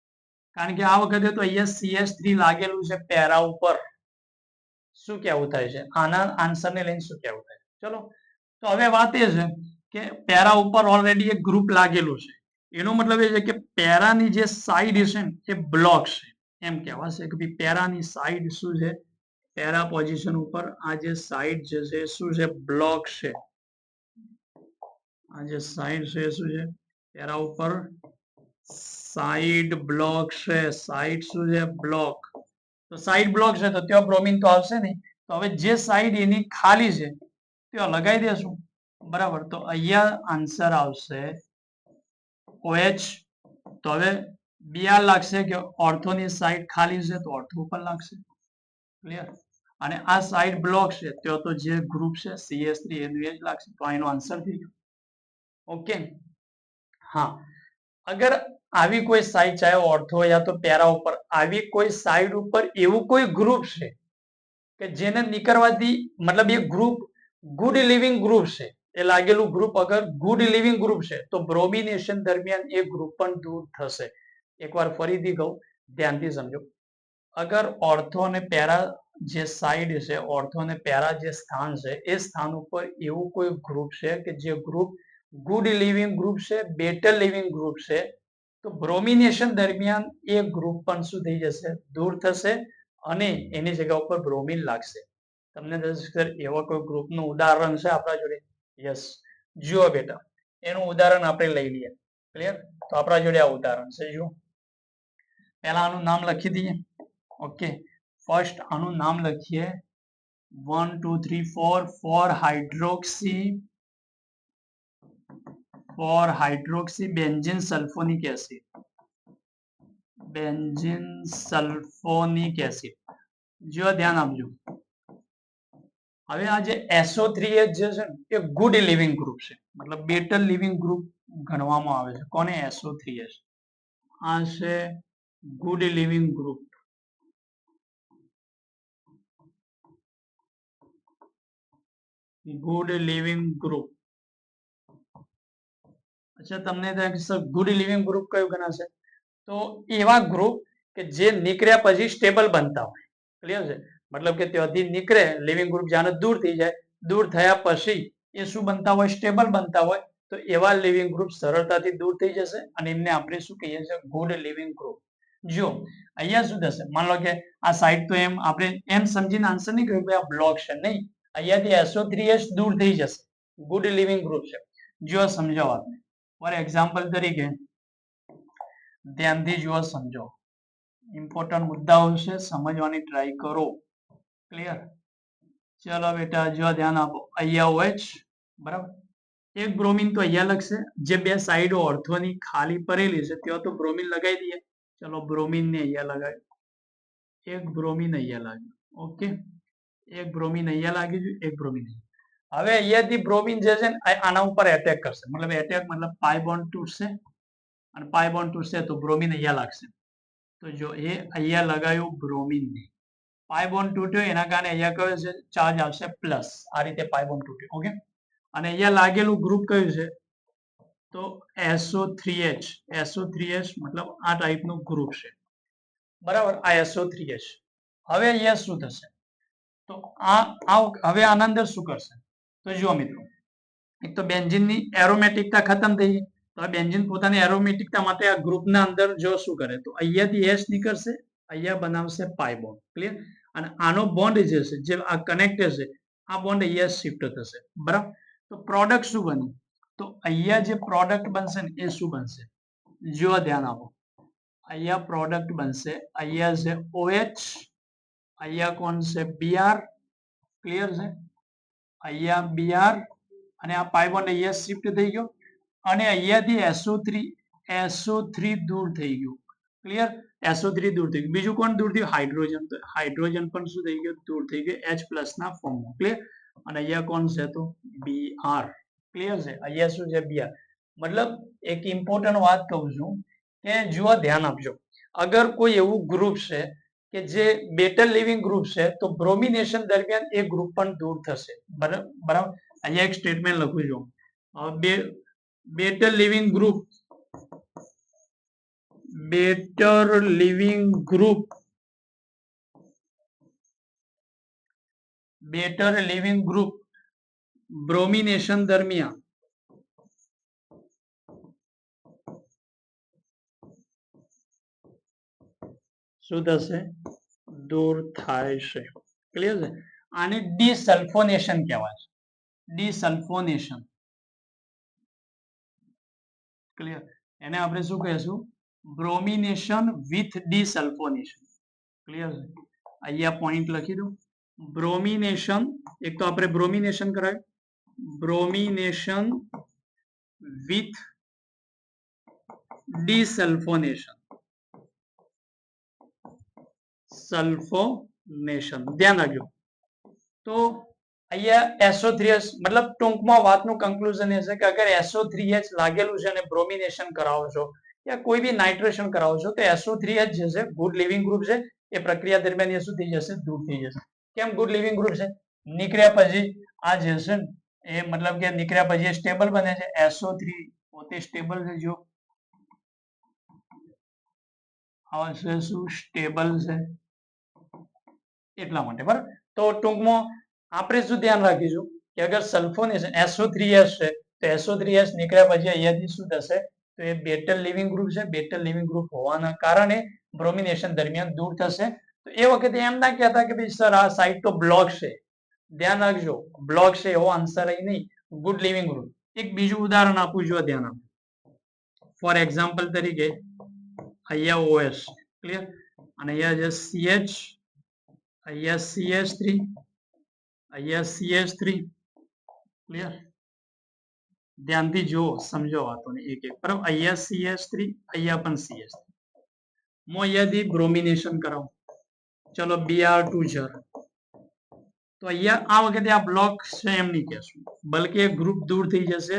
કારણ કે આ વખતે તો અહીંયા CH3 લાગેલું છે પેરા ઉપર. શું કેવું થાય છે? આના આન્સર ને લઈને શું કેવું થાય? ચલો તો હવે વાત એ છે કે પેરા ઉપર ઓલરેડી એક ગ્રુપ લાગેલું છે. એનો મતલબ એ છે કે પેરાની જે સાઈડ છે ને એ બ્લોક છે. એમ કહેવાશે કે ભાઈ પેરાની સાઈડ શું છે? પેરા પોઝિશન ઉપર આ જે સાઈડ જે છે શું છે? બ્લોક છે. આ જે સાઈડ છે શું છે? પેરા ઉપર સાઈડ બ્લોક છે. સાઈડ શું છે? બ્લોક. તો સાઈડ બ્લોક છે તો ત્યાં બ્રોમિન તો આવશે નહીં. તો હવે જે સાઈડ એની ખાલી છે ત્યાં લગાવી દેશું. બરાબર. તો અહીંયા આન્સર આવશે OH. તો હવે Br લાગશે કે ઓર્થોની સાઈડ ખાલી છે તો ઓર્થો ઉપર લાગશે. ક્લિયર? અને આ સાઈડ બ્લોક છે ત્યાં તો જે ગ્રુપ છે CH3 એનું એ જ લાગશે. તો એનો આન્સર થઈ ગયો. ઓકે. હા, અગર આવી કોઈ સાઈડ ચાહે ઓર્થો યા તો પેરા ઉપર આવી કોઈ સાઈડ ઉપર એવું કોઈ ગ્રુપ છે કે જેને નીકળવાથી મતલબ એ ગ્રુપ ગુડ લિવિંગ ગ્રુપ છે, એ લાગેલું ગ્રુપ અગર ગુડ લિવિંગ ગ્રુપ છે તો બ્રોમિનેશન દરમિયાન એ ગ્રુપ પણ દૂર થશે. એકવાર ફરીથી કહું, ધ્યાનથી સમજો. અગર ઓર્થો અને પેરા જે સાઈડ છે, ઓર્થો અને પેરા જે સ્થાન છે એ સ્થાન ઉપર એવું કોઈ ગ્રુપ છે કે જે ગ્રુપ ગુડ લિવિંગ ગ્રુપ છે, બેટર લિવિંગ ગ્રુપ છે, તો બ્રોમિનેશન દરમિયાન એ ગ્રુપ પણ શું થઈ જશે? દૂર થશે અને એની જગ્યા ઉપર બ્રોમિન લાગશે. તમને સર એવા કોઈ ગ્રુપનું ઉદાહરણ છે આપણા જોડે? યસ. જુઓ બેટા, એનું ઉદાહરણ આપણે લઈ લઈએ. ક્લિયર? તો આપણા જોડે આ ઉદાહરણ છે. જુઓ, પહેલા આનું નામ લખી દઈએ. ઓકે. ફર્સ્ટ આનું નામ લખીએ 1 2 3 4 4 hydroxy benzene sulphonic acid. Benzene sulphonic acid. જો ધ્યાન આપજો. હવે આ જે SO3H જે છે ને એ ગુડ લિવિંગ ગ્રુપ છે, મતલબ બેટર લિવિંગ ગ્રુપ ગણવામાં આવે છે. કોને? SO3H. આ છે good living group. Good living group. અચ્છા, તમને ગુડ લિવિંગ ગ્રુપ કયું ગણાશે? તો એવા ગ્રુપ કે જે નીકળ્યા પછી સ્ટેબલ બનતા હોય. ક્લિયર છે? મતલબ કે ત્યાંથી નીકળે લિવિંગ ગ્રુપ જાણે દૂર થઈ જાય, દૂર થયા પછી એ શું બનતા હોય? સ્ટેબલ બનતા હોય. તો એવા લિવિંગ ગ્રુપ સરળતાથી દૂર થઈ જશે અને એમને આપણે શું કહીએ છીએ? Good living group. જો અહીંયા શું થશે? માન લો કે આ સાઈડ તો એમ આપણે એમ સમજીને આન્સર નહીં કર્યું કે આ બ્લોક છે, નહીં. અહીંયાથી SO3H દૂર થઈ જશે. ગુડ લિવિંગ ગ્રુપ છે. જો સમજો આપને. ફોર એક્ઝામ્પલ તરીકે ધ્યાનથી જુઓ, સમજો. ઇમ્પોર્ટન્ટ મુદ્દાઓ છે, સમજવાની ટ્રાય કરો. ક્લિયર? ચલો બેટા, જો ધ્યાન આપો. અહીંયા OH, બરાબર. એક બ્રોમિન તો અહીંયા લખશે. જે બે સાઈડો ઓર્થોની ખાલી પડેલી છે ત્યાં તો બ્રોમિન લગાવી દઈએ. ચલો બ્રોમિન ને અહીંયા લગાવી. એક બ્રોમિન અહીંયા લાગ્યું. ઓકે. એક બ્રોમિન અહીંયા લાગી ગયું, એક બ્રોમિન. હવે અહીંયાથી બ્રોમિન જે છે ને આના ઉપર એટેક કરશે. મતલબ એટેક મતલબ પાઈ બોન્ડ તૂટશે અને પાઈ બોન્ડ તૂટશે તો બ્રોમિન અહીંયા લાગશે. તો જો એ અહીંયા લગાવ્યું બ્રોમિન ને, પાઈ બોન્ડ તૂટ્યો એના કારણે અહીંયા કયો છે ચાર્જ આવશે પ્લસ, આ રીતે પાઈ બોન્ડ તૂટ્યો. ઓકે, અને અહીંયા લાગેલું ગ્રુપ કયું છે તો SO3H. SO3H મતલબ આ ટાઈપનું ગ્રુપ છે, બરાબર, આ SO3H. હવે અહીંયા શું થશે તો આ હવે આના અંદર શું કરશે તો જુઓ મિત્રો, એક તો બેન્ઝીનની એરોમેટિકતા ખતમ થઈ ગઈ, તો આ બેન્ઝીન પોતાની એરોમેટિકતા માટે આ ગ્રુપના અંદર જો શું કરે તો અહીંયાથી એસ નીકળશે, અહીંયા બનાવશે પાઈ બોન્ડ. ક્લિયર? અને આનો બોન્ડ જે છે જે આ કનેક્ટેડ છે આ બોન્ડ અહીંયા શિફ્ટ થશે, બરાબર. તો પ્રોડક્ટ શું બને તો અહીંયા જે પ્રોડક્ટ બનશે ને એ શું બનશે, જો ધ્યાન આપો, અહીંયા પ્રોડક્ટ બનશે, અહીંયા છે OH, અહીંયા કોણ છે Br. ક્લિયર છે? અહીંયા Br અને આ પાઈ બોન્ડ અહીંયા શિફ્ટ થઈ ગયો અને અહીંયાથી SO3 દૂર થઈ ગયું. ક્લિયર? SO3 દૂર થઈ ગયું. બીજું કોણ દૂર થયું? હાઇડ્રોજન. તો હાઇડ્રોજન પણ શું થઈ ગયું? દૂર થઈ ગયું H+ ના ફોર્મમાં. ક્લિયર? અને અહીંયા કોણ છે તો Br. ક્લિયર છે? અહીંયા શું છે Br. મતલબ એક ઇમ્પોર્ટન્ટ વાત કહું છું કે જુઓ ધ્યાન આપજો, અગર કોઈ એવું ગ્રુપ છે કે જે બેટર લિવિંગ ગ્રુપ છે તો બ્રોમિનેશન દરમિયાન એ ગ્રુપ પણ દૂર થશે, બરાબર. અહીંયા એક સ્ટેટમેન્ટ લખું છું, બેટર લિવિંગ ગ્રુપ બ્રોમિનેશન દરમિયાન શું થશે? દૂર થાય છે. ક્લિયર છે? આને ડિસલ્ફોનેશન કહેવાય છે, ડિસલ્ફોનેશન. ક્લિયર? એને આપણે શું કહીશું? Bromination with ડિસલ્ફોનેશન. ક્લિયર છે? અહીંયા પોઈન્ટ લખી દો, બ્રોમિનેશન. એક તો આપણે બ્રોમિનેશન કરાયું, બ્રોમિનેશન વિથ ડિસલ્ફોનેશન. સલ્ફોનેશન ધ્યાન રાખજો. તો અહીંયા SO3H મતલબ ટૂંકમાં વાતનું કન્ક્લુઝન એ છે કે અગર SO3H લાગેલું છે અને બ્રોમિનેશન કરાવો છો યા કોઈ બી નાઇટ્રેશન કરાવો છો તો SO3H જે છે ગુડ લિવિંગ ગ્રુપ છે, એ પ્રક્રિયા દરમિયાન એ શું થઈ જશે? દૂર થઈ જશે. કેમ ગુડ લિવિંગ ગ્રુપ છે? નીકળ્યા પછી આ જે છે એ મતલબ કે નીકળ્યા પછી એ સ્ટેબલ બને છે. SO3 પોતે સ્ટેબલ છે, જો આ છે શું સ્ટેબલ છે એટલા માટે, બરાબર. તો ટૂંકમાં આપણે શું ધ્યાન રાખીશું કે અગર સલ્ફોનેશન SO3H છે તો SO3H નીકળ્યા પછી અહીંયાથી શું થશે તો એ બેટર લિવિંગ ગ્રુપ છે, બેટર લિવિંગ ગ્રુપ હોવાના કારણે બ્રોમિનેશન દરમિયાન દૂર થશે. તો એ વખતે એમ ના કહેતા કે ભાઈ સર આ સાઇટ તો બ્લોક છે. ધ્યાન રાખજો, બ્લોક છે એવો આન્સર અહીં નહીં, ગુડ લિવિંગ ગ્રુપ. એક બીજું ઉદાહરણ આપું છું, ધ્યાન આપો. ફોર એક્ઝામ્પલ તરીકે અહીંયા OH. ક્લિયર? અને અહીંયા જે CH, અહીંયા CH3, અહીંયા CH3. ક્લિયર? ધ્યાનથી જુઓ, સમજો વાતોને એક એક, બરાબર. અહીંયા CH3, અહીંયા પણ CH3. હું અહીંયાથી બ્રોમિનેશન કરાવું, ચલો Br2 જર. તો અહીંયા આ વખતે આ બ્લોક છે એમ નહીં કહેશું, બલકે ગ્રુપ દૂર થઈ જશે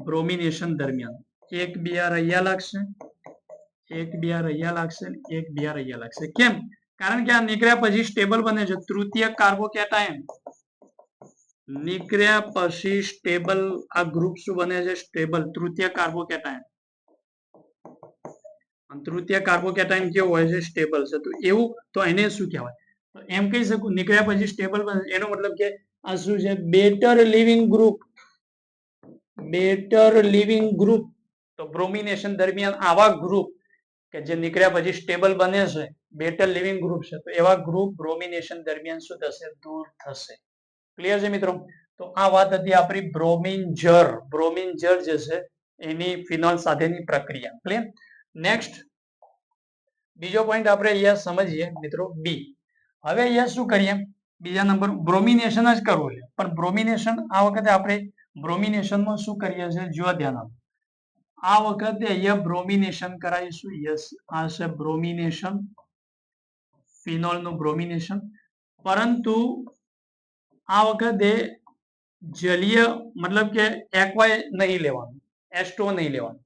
બ્રોમિનેશન દરમિયાન. એક Br અહીંયા લાગશે, એક Br અહીંયા લાગશે, એક Br અહીંયા લાગશે. કેમ? કારણ કે આ નીકળ્યા પછી સ્ટેબલ બને છે, તૃતીય કાર્બોકેટાયન. નીકળ્યા પછી સ્ટેબલ આ ગ્રુપ શું બને છે? સ્ટેબલ, તૃતીય કાર્બોકેટાયન. તૃતીય કાર્બોકેટાયન કેવો હોય છે? સ્ટેબલ છે. તો એવું તો એને શું કહેવાય? તો એમ કહી શકું નીકળ્યા પછી સ્ટેબલ બને, એનો મતલબ કે આ શું છે? Better leaving group. Better leaving group. તો બ્રોમિનેશન દરમિયાન આવા ગ્રુપ કે જે નીકળ્યા પછી સ્ટેબલ બને છે, બેટર લિવિંગ ગ્રુપ છે, તો એવા ગ્રુપ બ્રોમિનેશન દરમિયાન શું થશે? દૂર થશે. ક્લિયર છે મિત્રો? તો આ વાત હતી આપણી બ્રોમિનજર. બ્રોમિનજર જે છે એની ફિનોલ સાથેની પ્રક્રિયા. ક્લિયર? નેક્સ્ટ બીજો પોઈન્ટ આપણે અહીંયા સમજીએ મિત્રો, બી. હવે અહીંયા શું કરીએ? બીજા નંબર બ્રોમિનેશન જ કરવું છે, પણ બ્રોમિનેશન આ વખતે આપણે બ્રોમિનેશનમાં શું કરીએ છીએ? જો ધ્યાન આપો, આ વખતે અહીંયા બ્રોમિનેશન કરાવીશું. યસ, આ છે બ્રોમિનેશન, ફિનોલનું બ્રોમિનેશન. પરંતુ આ વખતે જલીય મતલબ કે એક્વાય નહીં લેવાનું, H2O નહીં લેવાનું.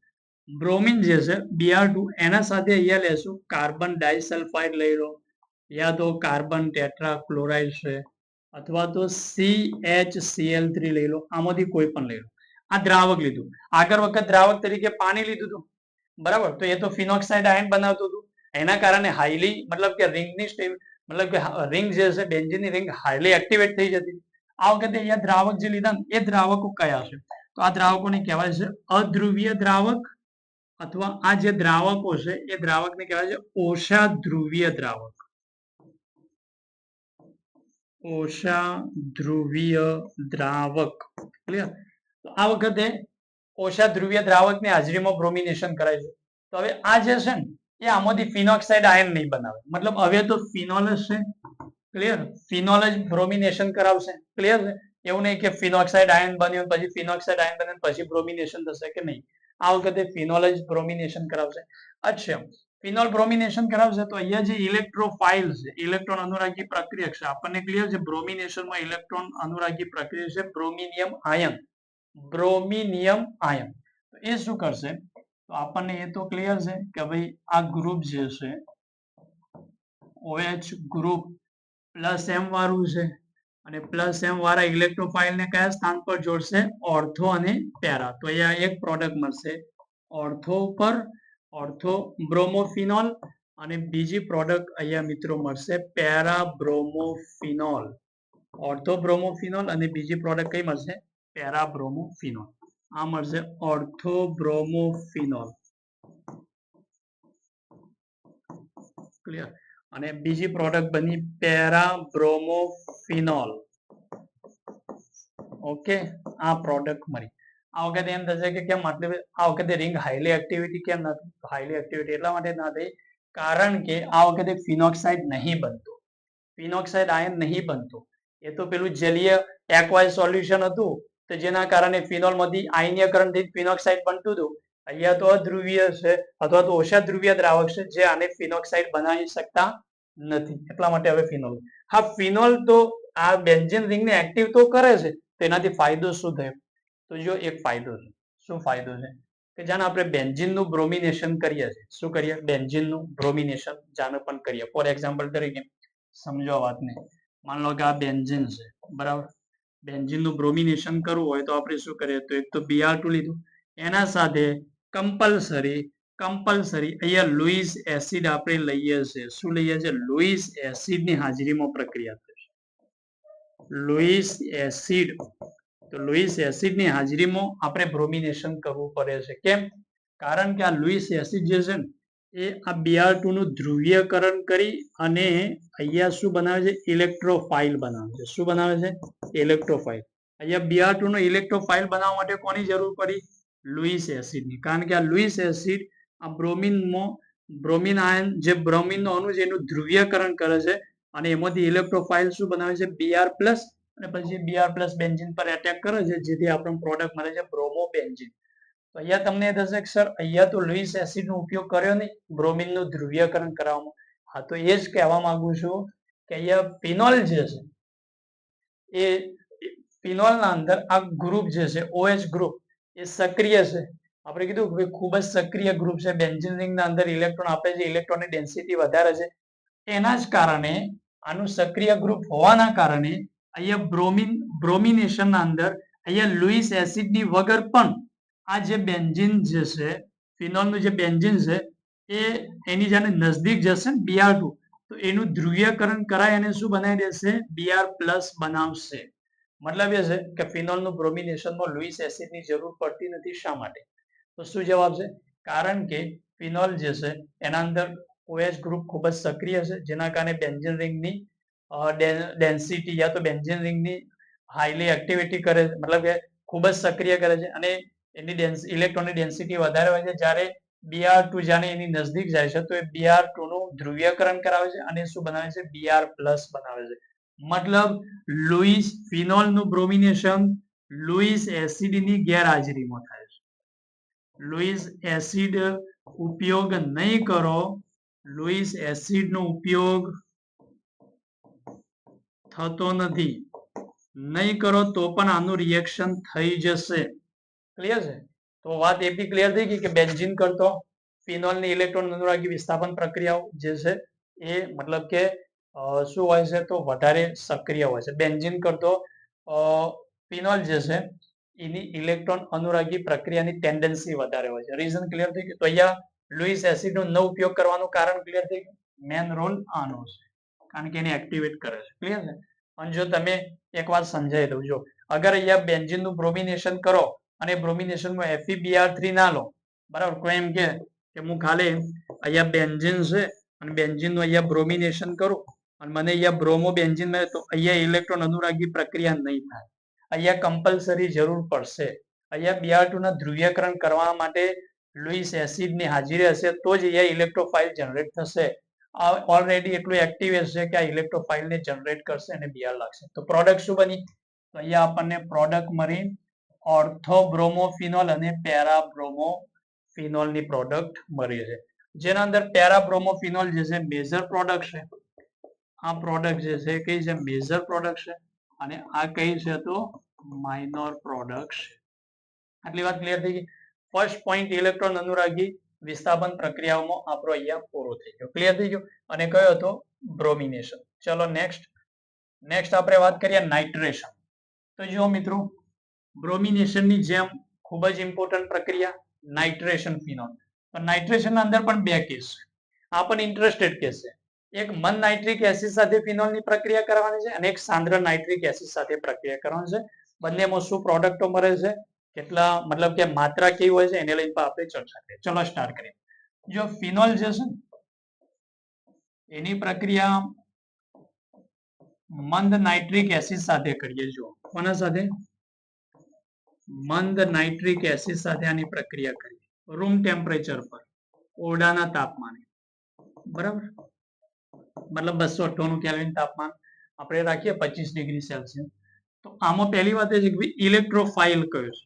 બ્રોમિન જે છે Br2 એના સાથે અહીંયા લેશું કાર્બન ડાઇસલ્ફાઇડ લઈ લો, યા તો કાર્બન ટેટ્રાક્લોરાઇડ છે અથવા તો CHCl3 લઈ લો, આમાંથી કોઈ પણ લઈ લો. આ દ્રાવક લીધું, આગળ વખત દ્રાવક તરીકે પાણી લીધું હતું, બરાબર, તો એ તો ફિનોક્સાઇડ આયન બનાવતું હતું, એના કારણે હાઈલી મતલબ કે રિંગની મતલબ કે રિંગ જે છે બેન્ઝીનની રિંગ હાઈલી એક્ટિવેટ થઈ જતી. આ વખતે અહીંયા દ્રાવક જે લીધા ને એ દ્રાવકો કયા છે? તો આ દ્રાવકોને કહેવાય છે અધ્રુવીય દ્રાવક, અથવા આ જે દ્રાવકો છે એ દ્રાવકને કહેવાય છે ઓષાધ્રુવીય દ્રાવક. ઓષાધ્રુવીય દ્રાવક, ક્લિયર? તો આ વખતે ઓષાધ્રુવીય દ્રાવકની હાજરીમાં બ્રોમિનેશન કરાય છે. તો હવે આ જે છે ને એ આમાંથી ફિનોક્સાઇડ આયન નહીં બનાવે, મતલબ હવે તો ફિનોલ જ છે, ક્લિયર? ફિનોલ જ બ્રોમિનેશન કરાવશે, ક્લિયર છે? એવું નહીં કે ફિનોક્સાઇડ આયન બન્યું પછી ફિનોક્સાઇડ આયન બને પછી બ્રોમિનેશન થશે, કે નહીં. આ વખતે ફિનોલ જ બ્રોમિનેશન કરાવશે. અચ્છા, ફિનોલ બ્રોમિનેશન કરાવશે તો અહીંયા જે ઇલેક્ટ્રોફાઇલ છે, ઇલેક્ટ્રોન અનુરાગી પ્રક્રિયક છે, આપણને ક્લિયર છે બ્રોમિનેશનમાં ઇલેક્ટ્રોન અનુરાગી પ્રક્રિયા છે બ્રોમિનિયમ આયન. બ્રોમિનિયમ આયન એ શું કરશે? તો આપણને એ તો ક્લિયર છે કે ભાઈ આ ગ્રુપ જે છે OH ગ્રુપ +M વાળું છે, અને +M વાળા ઇલેક્ટ્રોફાઇલ ને કયા સ્થાન પર જોડશે? ઓર્થો અને પેરા. તો અહીંયા એક પ્રોડક્ટ મળશે ઓર્થો ઉપર, ઓર્થો બ્રોમોફિનોલ, અને બીજી પ્રોડક્ટ અહીંયા મિત્રો મળશે પેરા બ્રોમોફિનોલ. ઓર્થો બ્રોમોફિનોલ અને બીજી પ્રોડક્ટ કઈ મળશે? પેરા બ્રોમોફિનોલ. આ મળશે ઓર્થો બ્રોમોફિનોલ, ક્લિયર? અને બીજી પ્રોડક્ટ બની પેરા બ્રોમોફિનોલ. ઓકે, આ પ્રોડક્ટ મળી. આ વખતે એમ થશે કે કેમ મતલબ આ વખતે રિંગ હાઈલી એક્ટિવિટી કેમ નથી? હાઈલી એક્ટિવિટી એટલા માટે ના થઈ કારણ કે આ વખતે ફિનોક્સાઇડ નહીં બનતો, ફિનોક્સાઇડ આયન નહીં બનતો. એ તો પેલું જલીય એક્વાઇસ સોલ્યુશન હતું, તો જેના કારણે ફિનોલમાંથી આયનીયકરણ થી ફિનોક્સાઇડ બનતું હતું. અહીંયા તો અધ્રુવીય છે અથવા તો ઓષાધ્રુવીય દ્રાવક છે જે આને ફિનોક્સાઇડ બનાવી શકતા નથી, એટલા માટે હવે ફિનોલ. હા, ફિનોલ તો આ બેન્ઝીન રિંગને એક્ટિવ તો કરે છે, તો એનાથી ફાયદો શું થયો? તો જો એક ફાયદો છે. શું ફાયદો છે? કે જાણે આપણે બેન્ઝીનનું બ્રોમિનેશન કરીએ છીએ, શું કરીએ? બેન્ઝીનનું બ્રોમિનેશન જાણે પણ કરીએ. ફોર એક્ઝામ્પલ તરીકે સમજો આ વાતને, માની લો કે આ બેન્ઝીન છે, બરાબર? બેન્ઝીનનું બ્રોમિનેશન કરવું હોય તો આપણે શું કરીએ? તો એક તો Br2 લીધું, એના સાથે કમ્પલસરી અહીંયા લુઈસ એસિડ આપણે લઈએ છીએ. શું લઈએ છીએ? લુઈસ એસિડની હાજરીમાં પ્રક્રિયા થશે. લુઈસ એસિડ, તો લુઈસ એસિડની હાજરીમાં આપણે બ્રોમિનેશન કરવું પડે છે. કેમ? કારણ કે આ લુઈસ એસિડ જે છે ને એ આ Br2 નું ધ્રુવીયકરણ કરી અને અહીંયા શું બનાવે છે? ઇલેક્ટ્રોફાઇલ બનાવે છે. શું બનાવે છે? ઇલેક્ટ્રોફાઇલ. અહીંયા Br2 નો ઇલેક્ટ્રોફાઇલ બનાવવા માટે કોની જરૂર પડી? લુઈસ એસિડની. કારણ કે આ લુઈસ એસિડ આ બ્રોમિન આયન જે બ્રોમિનનો અણુ છે એનું ધ્રુવીયકરણ કરે છે, અને એમાંથી ઇલેક્ટ્રોફાઇલ શું બનાવે છે? Br+, અને પછી Br+ બેન્ઝીન પર એટેક કરે છે, જેથી આપણને પ્રોડક્ટ મળે છે બ્રોમોબેન્ઝીન. તો અહીંયા તમને એ થશે કે સર અહીંયા તો લુઈસ એસિડનો ઉપયોગ કર્યો નહીં બ્રોમિનનું ધ્રુવીયકરણ કરવામાં. હા, તો એ જ કહેવા માંગુ છું કે અહીંયા ફિનોલ જે છે એ ફિનોલના અંદર આ ગ્રુપ જે છે OH ગ્રુપ એ સક્રિય છે. આપણે કીધું કે ખૂબ જ સક્રિય ગ્રુપ છે, બેન્ઝીન રિંગના અંદર ઇલેક્ટ્રોન આપે છે, ઇલેક્ટ્રોનની ડેન્સિટી વધારે છે. એના જ કારણે આનું સક્રિય ગ્રુપ હોવાના કારણે અહીંયા બ્રોમિનેશનના અંદર અહીંયા લુઈસ એસિડની વગર પણ આ જે બેન્ઝીન જે છે, ફિનોલનું જે બેન્ઝીન છે એ એની જ્યારે નજદીક જશે ને Br2, તો એનું ધ્રુવીયકરણ કરાય અને શું બનાવી દેશે? Br+ બનાવશે. મતલબ એ છે કે ફિનોલનું બ્રોમિનેશનમાં લુઈસ એસિડની જરૂર પડતી નથી. શા માટે? તો શું જવાબ છે? કારણ કે ફિનોલ જે છે એના અંદર OH ગ્રુપ ખૂબ જ સક્રિય છે, જેના કારણે બેન્ઝીન રિંગની ડેન્સિટી યા તો બેન્ઝીન રિંગની હાઈલી એક્ટિવિટી કરે છે, મતલબ કે ખૂબ જ સક્રિય કરે છે, અને એની ઇલેક્ટ્રોનની ડેન્સિટી વધારે હોય છે. જ્યારે Br2 જાણે એની નજદીક જાય છે તો એ Br2 નું ધ્રુવીયકરણ કરાવે છે અને શું બનાવે છે? Br+ બનાવે છે. મતલબ લુઈસ ફિનોલનું બ્રોમિનેશન લુઈસ એસિડની ગેરહાજરીમાં થાય છે. લુઈસ એસિડ ઉપયોગ નહીં કરો, લુઈસ એસિડનો ઉપયોગ થતો નથી, નહીં કરો તો પણ આનું રિએક્શન થઈ જશે. ક્લિયર છે? તો વાત એ બી ક્લિયર થઈ ગઈ કે બેન્ઝીન કરતો ફિનોલની ઇલેક્ટ્રોન અનુરાગી વિસ્થાપન પ્રક્રિયાઓ જે છે એ મતલબ કે શું હોય છે તો વધારે સક્રિય હોય છે. બેન્ઝીન કરતો ફિનોલ જે છે એની ઇલેક્ટ્રોન અનુરાગી પ્રક્રિયાની ટેન્ડન્સી વધારે હોય છે. રીઝન ક્લિયર થઈ ગયું? તો અહીંયા લુઈસ એસિડ નો ન ઉપયોગ કરવાનું કારણ ક્લિયર થઈ ગયું. મેન રોલ આનો છે, કારણ કે એને એક્ટિવેટ કરે છે. ક્લિયર છે? અને જો તમે એક વાત સમજાવી દઉં, જો અગર અહીંયા બેન્ઝીન નું બ્રોમિનેશન કરો અને બ્રોમિનેશનમાં FeBr3 ના લો, બરાબર, કોઈ એમ કે હું ખાલી અહીંયા બેન્ઝીન છે અને બેન્ઝીન નું અહીંયા બ્રોમિનેશન કરું અને મને અહીંયા બ્રોમો બેન્ઝીન મળે, તો અહીંયા ઇલેક્ટ્રોન અનુરાગી પ્રક્રિયા નહીં થાય. અહીંયા કમ્પલસરી જરૂર પડશે. અહીંયા Br2 ના ધ્રુવીયકરણ કરવા માટે લુઈસ એસિડ ની હાજરી હશે તો જ અહીંયા ઇલેક્ટ્રોફાઇલ જનરેટ થશે. ઓલરેડી એટલું એક્ટિવ છે કે આ ઇલેક્ટ્રોફાઇલ ને જનરેટ કરશે અને Br લાગશે. તો પ્રોડક્ટ શું બની? તો અહીંયા આપણને પ્રોડક્ટ મળી ઓર્થોબ્રોમોફિનોલ અને પેરાબ્રોમોફિનોલ ની પ્રોડક્ટ મળી છે. જેના અંદર પેરાબ્રોમોફિનોલ જે છે મેજર પ્રોડક્ટ છે. આ પ્રોડક્ટ જે છે કઈ છે? મેજર પ્રોડક્ટ છે. અને આ કઈ છે તો માઇનોર પ્રોડક્ટ છે. આટલી વાત ક્લિયર થઈ ગઈ. ફર્સ્ટ પોઈન્ટ ઇલેક્ટ્રોન અનુરાગી વિસ્થાપન પ્રક્રિયાઓમાં આપણો અહીંયા પૂરો થઈ ગયો. ક્લિયર થઈ ગયો? અને કયો હતો? બ્રોમિનેશન. ચલો નેક્સ્ટ આપણે વાત કરીએ નાઇટ્રેશન. તો જુઓ મિત્રો, બ્રોમિનેશનની જેમ ખૂબ જ ઇમ્પોર્ટન્ટ પ્રક્રિયા નાઇટ્રેશન ફિનોલ. તો નાઇટ્રેશનના અંદર પણ બે કેસ છે. આ પણ ઇન્ટરેસ્ટેડ કેસ છે. એક મન નાઇટ્રિક એસિડ સાથે ફિનોલની પ્રક્રિયા કરવાની છે અને એક સાંદ્ર નાઇટ્રિક એસિડ સાથે પ્રક્રિયા કરવાની છે. બંનેમાં શું પ્રોડક્ટો મળે છે, કેટલા, મતલબ કે માત્રા કેવી હોય છે, એને લઈને આપણે ચર્ચા કરીએ. ચલો સ્ટાર્ટ કરીએ. જો ફિનોલ જે છે એની પ્રક્રિયા મંદ નાઇટ્રિક એસિડ સાથે કરીએ. જો કોના સાથે? મંદ નાઇટ્રિક એસિડ સાથે આની પ્રક્રિયા કરીએ રૂમ ટેમ્પરેચર પર, ઓરડાના તાપમાને, બરાબર, મતલબ 298 કેલ્વિન તાપમાન આપણે રાખીએ 25 ડિગ્રી સેલ્સિયસ. તો આમાં પહેલી વાત એ છે કે ઇલેક્ટ્રોફાઇલ કયો છે?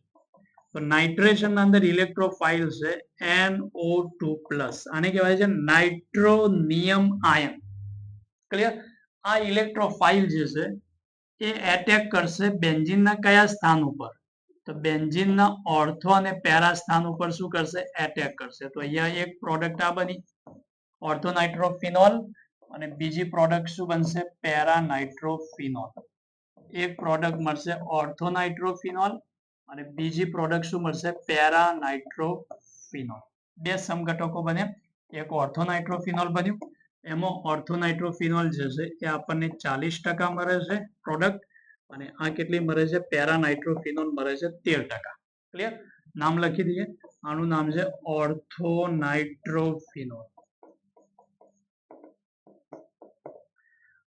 તો નાઇટ્રેશન ના અંદર ઇલેક્ટ્રોફાઇલ છે NO2+. આને કહેવાય છે નાઇટ્રોનિયમ આયન. ક્લિયર? આ ઇલેક્ટ્રોફાઇલ જે છે એ એટેક કરશે બેન્ઝીનના કયા સ્થાન ઉપર? તો બેન્ઝીનના ઓર્થો અને પેરા સ્થાન ઉપર શું કરશે? એટેક કરશે. તો અહીંયા એક પ્રોડક્ટ આ બની ઓર્થોનાઇટ્રોફિનોલ અને બીજી પ્રોડક્ટ શું બનશે? પેરાનાઇટ્રોફિનોલ. એક પ્રોડક્ટ મળશે ઓર્થોનાઇટ્રોફિનોલ અને બીજી પ્રોડક્ટ શું મળશે? પેરાનાઇટ્રોફિનોલ. બે સમઘટકો બને, એક ઓર્થોનાઇટ્રોફિનોલ બન્યું. એમાં ઓર્થોનાઇટ્રોફિનોલ જે છે એ આપણને 40% મળે છે પ્રોડક્ટ અને આ કેટલી મળે છે? પેરાનાઇટ્રોફિનોલ મળે છે 13%. ક્લિયર? નામ લખી દઈએ. આનું નામ છે ઓર્થોનાઇટ્રોફિનોલ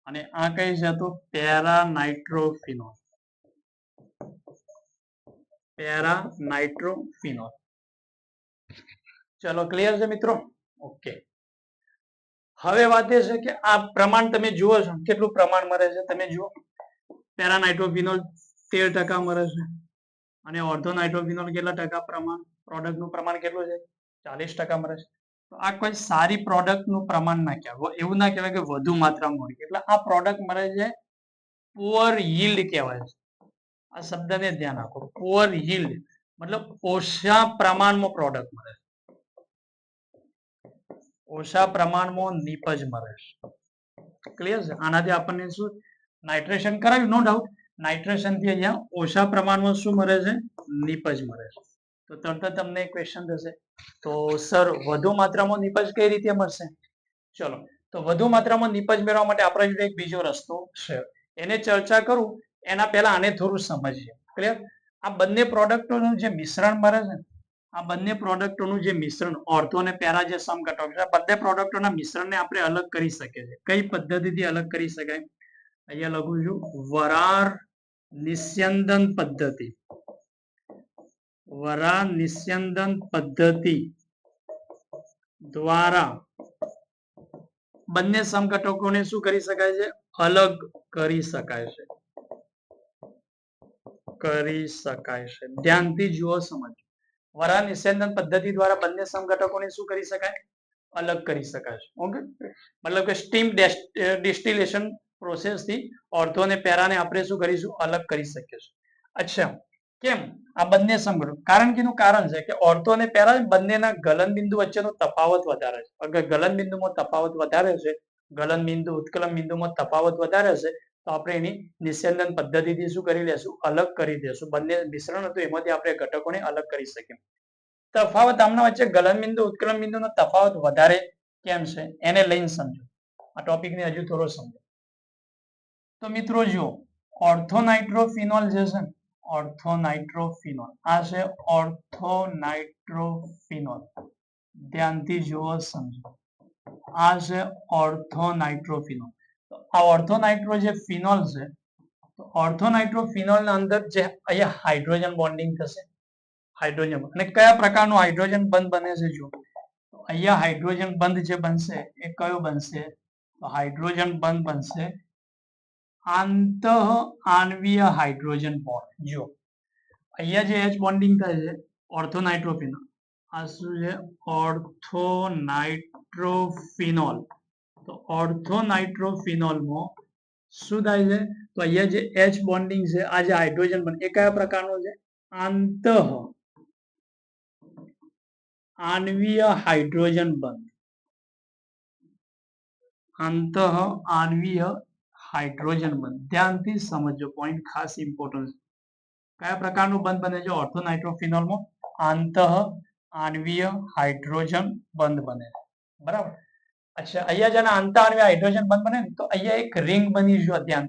અને આ કઈ છે તો પેરાનાઇટ્રોફિનોલ. પેરાનાઇટ્રોફિનોલ. ચલો ક્લિયર છે મિત્રો? ઓકે. હવે વાત એ છે કે આ પ્રમાણ તમે જુઓ છો, કેટલું પ્રમાણ મળે છે તમે જુઓ. પેરાનાઇટ્રોફિનોલ 13% મળે છે અને ઓર્થોનાઇટ્રોફિનોલ કેટલા ટકા પ્રમાણ? પ્રોડક્ટનું પ્રમાણ કેટલું છે? 40% મળે છે. તો આ કોઈ સારી પ્રોડક્ટનું પ્રમાણ ના કહેવાય. એવું ના કહેવાય કે વધુ માત્રામાં હોય. એટલે આ પ્રોડક્ટ મળે છે પુઅર yieldકહેવાય છે. આ શબ્દને ધ્યાન રાખો. પુઅર yield મતલબ ઓછા પ્રમાણમાં પ્રોડક્ટ મળે છે. ઓછા પ્રમાણમાં નીપજ મળે છે. ક્લિયર છે? આનાથી આપણને શું નાઇટ્રેશન કરાવ્યું, નો ડાઉટ. નાઇટ્રેશન થી અહીંયા ઓછા પ્રમાણમાં શું મળે છે? નીપજ મળે છે. તો તરત તમને ક્વેશ્ચન થશે, તો સર વધુ માત્રામાં નીપજ કઈ રીતે મળશે? ચલો, તો વધુ માત્રામાં નીપજ મેળવવા માટે આપણા જોડે એક બીજો રસ્તો છે. એને ચર્ચા કરું એના પહેલા આને થોડું સમજીએ. ક્લિયર? આ બંને પ્રોડક્ટોનું જે મિશ્રણ મળે છે, આ બંને પ્રોડક્ટોનું જે મિશ્રણ ઓર્થો અને પેરા જે સમઘટકો છે, બધા પ્રોડક્ટોના મિશ્રણને આપણે અલગ કરી શકીએ છીએ. કઈ પદ્ધતિથી અલગ કરી શકાય? અહીંયા લખું છું વરાળ નિસ્યંદન પદ્ધતિ. વરાળ નિસ્યંદન પદ્ધતિ દ્વારા બંને સમઘટકોને શું કરી શકાય છે? અલગ કરી શકાય છે. કરી શકાય છે. ધ્યાનથી જુઓ, સમજો. વરાળ નિસ્યંદન પદ્ધતિ દ્વારા બંને સમઘટકોને શું કરી શકાય? અલગ કરી શકાય છે. ઓકે, મતલબ કે સ્ટીમ ડિસ્ટિલેશન પ્રોસેસ થી ઓર્થો અને પેરાને આપણે શું કરીશું? અલગ કરી શકીએ છીએ. અચ્છા, કેમ આ બંને સમઘટકો? કારણ કે કારણ છે કે ઓર્થો અને પેરા બંનેના ગલન બિંદુ વચ્ચેનો તફાવત વધારે છે. અગર ગલન બિંદુમાં તફાવત વધારે છે ગલન બિંદુ ઉત્કલન બિંદુમાં તફાવત વધારે હશે તો આપણે એની નિસ્યંદન પદ્ધતિથી શું કરી લેશું, અલગ કરી દેશું. બંને મિશ્રણ હતું એમાંથી આપણે ઘટકોને અલગ કરી શકીએ. તફાવત આમના વચ્ચે ગલન બિંદુ ઉત્કલન બિંદુનો તફાવત વધારે કેમ છે એને લઈને સમજો. આ ટોપિકને હજુ થોડો સમજો. તો મિત્રો જુઓ, ઓર્થોનાઇટ્રોફિનોલ જે છે ને, ઓર્થોનાઇટ્રોફિનોલ આ છે ઓર્થોનાઇટ્રોફિનોલ. ધ્યાનથી જુઓ, સમજો. આ છે ઓર્થોનાઇટ્રોફિનોલ. તો આ ઓર્થોનાઇટ્રો જે ફિનોલ છે, તો ઓર્થોનાઇટ્રોફિનોલ ના અંદર જે અહીંયા હાઇડ્રોજન બોન્ડિંગ થશે, હાઇડ્રોજન, અને કયા પ્રકારનું હાઇડ્રોજન બંધ બને છે જુઓ. અહીંયા હાઇડ્રોજન બંધ જે બનશે એ કયો બનશે, તો હાઇડ્રોજન બંધ બનશે આંતઃ આણ્વીય હાઇડ્રોજન બોન્ડ. જો અહીંયા જે H બોન્ડિંગ થાય છે ઓર્થોનાઇટ્રોફિનોલ, આ શું છે, ઓર્થોનાઇટ્રોફિનોલ. તો ઓર્થોનાઇટ્રોફિનોલમાં શું થાય છે, તો અહીંયા જે H બોન્ડિંગ છે, આ જે હાઇડ્રોજન બંધ એ કયા પ્રકારનો છે, આંતઃ આણ્વીય હાઇડ્રોજન બંધ. આંતઃ આણ્વીય હાઇડ્રોજન બંધ. ધ્યાનથી સમજો, પોઈન્ટ ખાસ ઇમ્પોર્ટન્ટ. કયા પ્રકારનું બંધ બને છે ઓર્થોનાઇટ્રોફિનોલમાં, આંતઃ આણ્વીય હાઇડ્રોજન બંધ બને છે. બરાબર. અચ્છા, અહીંયા જેના આંતઃ આણ્વીય હાઇડ્રોજન બંધ બને ને, તો અહીંયા એક રિંગ બની જો. ધ્યાન,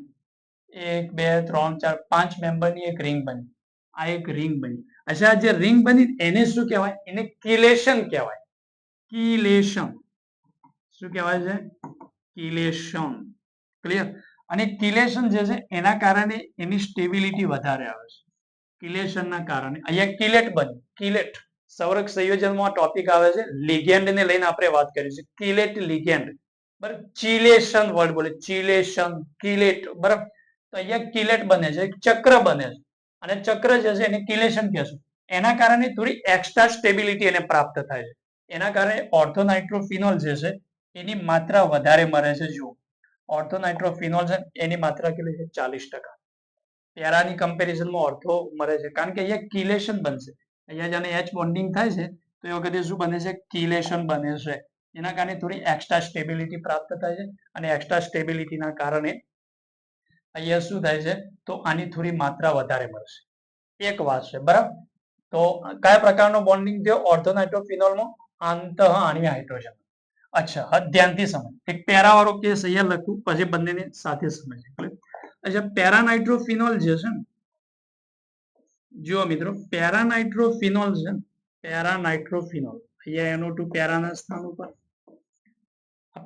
1 2 3 4 5 મેમ્બરની એક રિંગ બની. આ એક રિંગ બની. અચ્છા, જે રિંગ બની એને શું કહેવાય, એને કિલેશન કહેવાય. કિલેશન. શું કહેવાય છે, કિલેશન. ક્લિયર. અને કિલેશન જે છે એના કારણે એની સ્ટેબિલિટી વધારે આવે છે. કિલેશનના કારણે અહીંયા કિલેટ બને. કિલેટ સંવરક સંયોજનમાં ટોપિક આવે છે, લિગેન્ડ ને લઈને આપણે વાત કરીશું. કિલેટ લિગેન્ડ. બરાબર. ચિલેશન વર્ડ બોલે, ચિલેશન, કિલેટ. બરાબર. તો અહીંયા કિલેટ બને છે, ચક્ર બને છે, અને ચક્ર જે છે એને કિલેશન કહેશું. એના કારણે થોડી એક્સ્ટ્રા સ્ટેબિલિટી એને પ્રાપ્ત થાય છે. એના કારણે ઓર્થોનાઇટ્રોફિનોલ જે છે એની માત્રા વધારે મળે છે. જુઓ, ઓર્થોનાઇટ્રોફિનોલ છે એની માત્રા કેટલી છે, 40%. પેરાની કમ્પેરિઝનમાં ઓર્થો મળે છે, કારણ કે અહીંયા કિલેશન બનશે. અહીંયા જેને H બોન્ડિંગ થાય છે તો એ વખતે શું બને છે, કિલેશન બને છે. એના કારણે થોડી એક્સ્ટ્રા સ્ટેબિલિટી પ્રાપ્ત થાય છે, અને એક્સ્ટ્રા સ્ટેબિલિટીના કારણે અહીંયા શું થાય છે, તો આની થોડી માત્રા વધારે મળશે. એક વાત છે. બરાબર. તો કયા પ્રકારનો બોન્ડિંગ થયો ઓર્થોનાઇટ્રોફિનોલમાં, આંતઃ આણ્વીય હાઇડ્રોજન. અચ્છા, હદ ધ્યાનથી સમજ. એક પેરા વાળો કેસ અહીંયા લખું, પછી બંનેને સાથે સમજીએ. અચ્છા, પેરાનાઇટ્રોફિનોલ જે છે ને, જુઓ મિત્રો, પેરાનાઇટ્રોફિનોલ છે ને, પેરાનાઇટ્રોફિનોલ, અહીંયા NO2 પેરાના સ્થાન ઉપર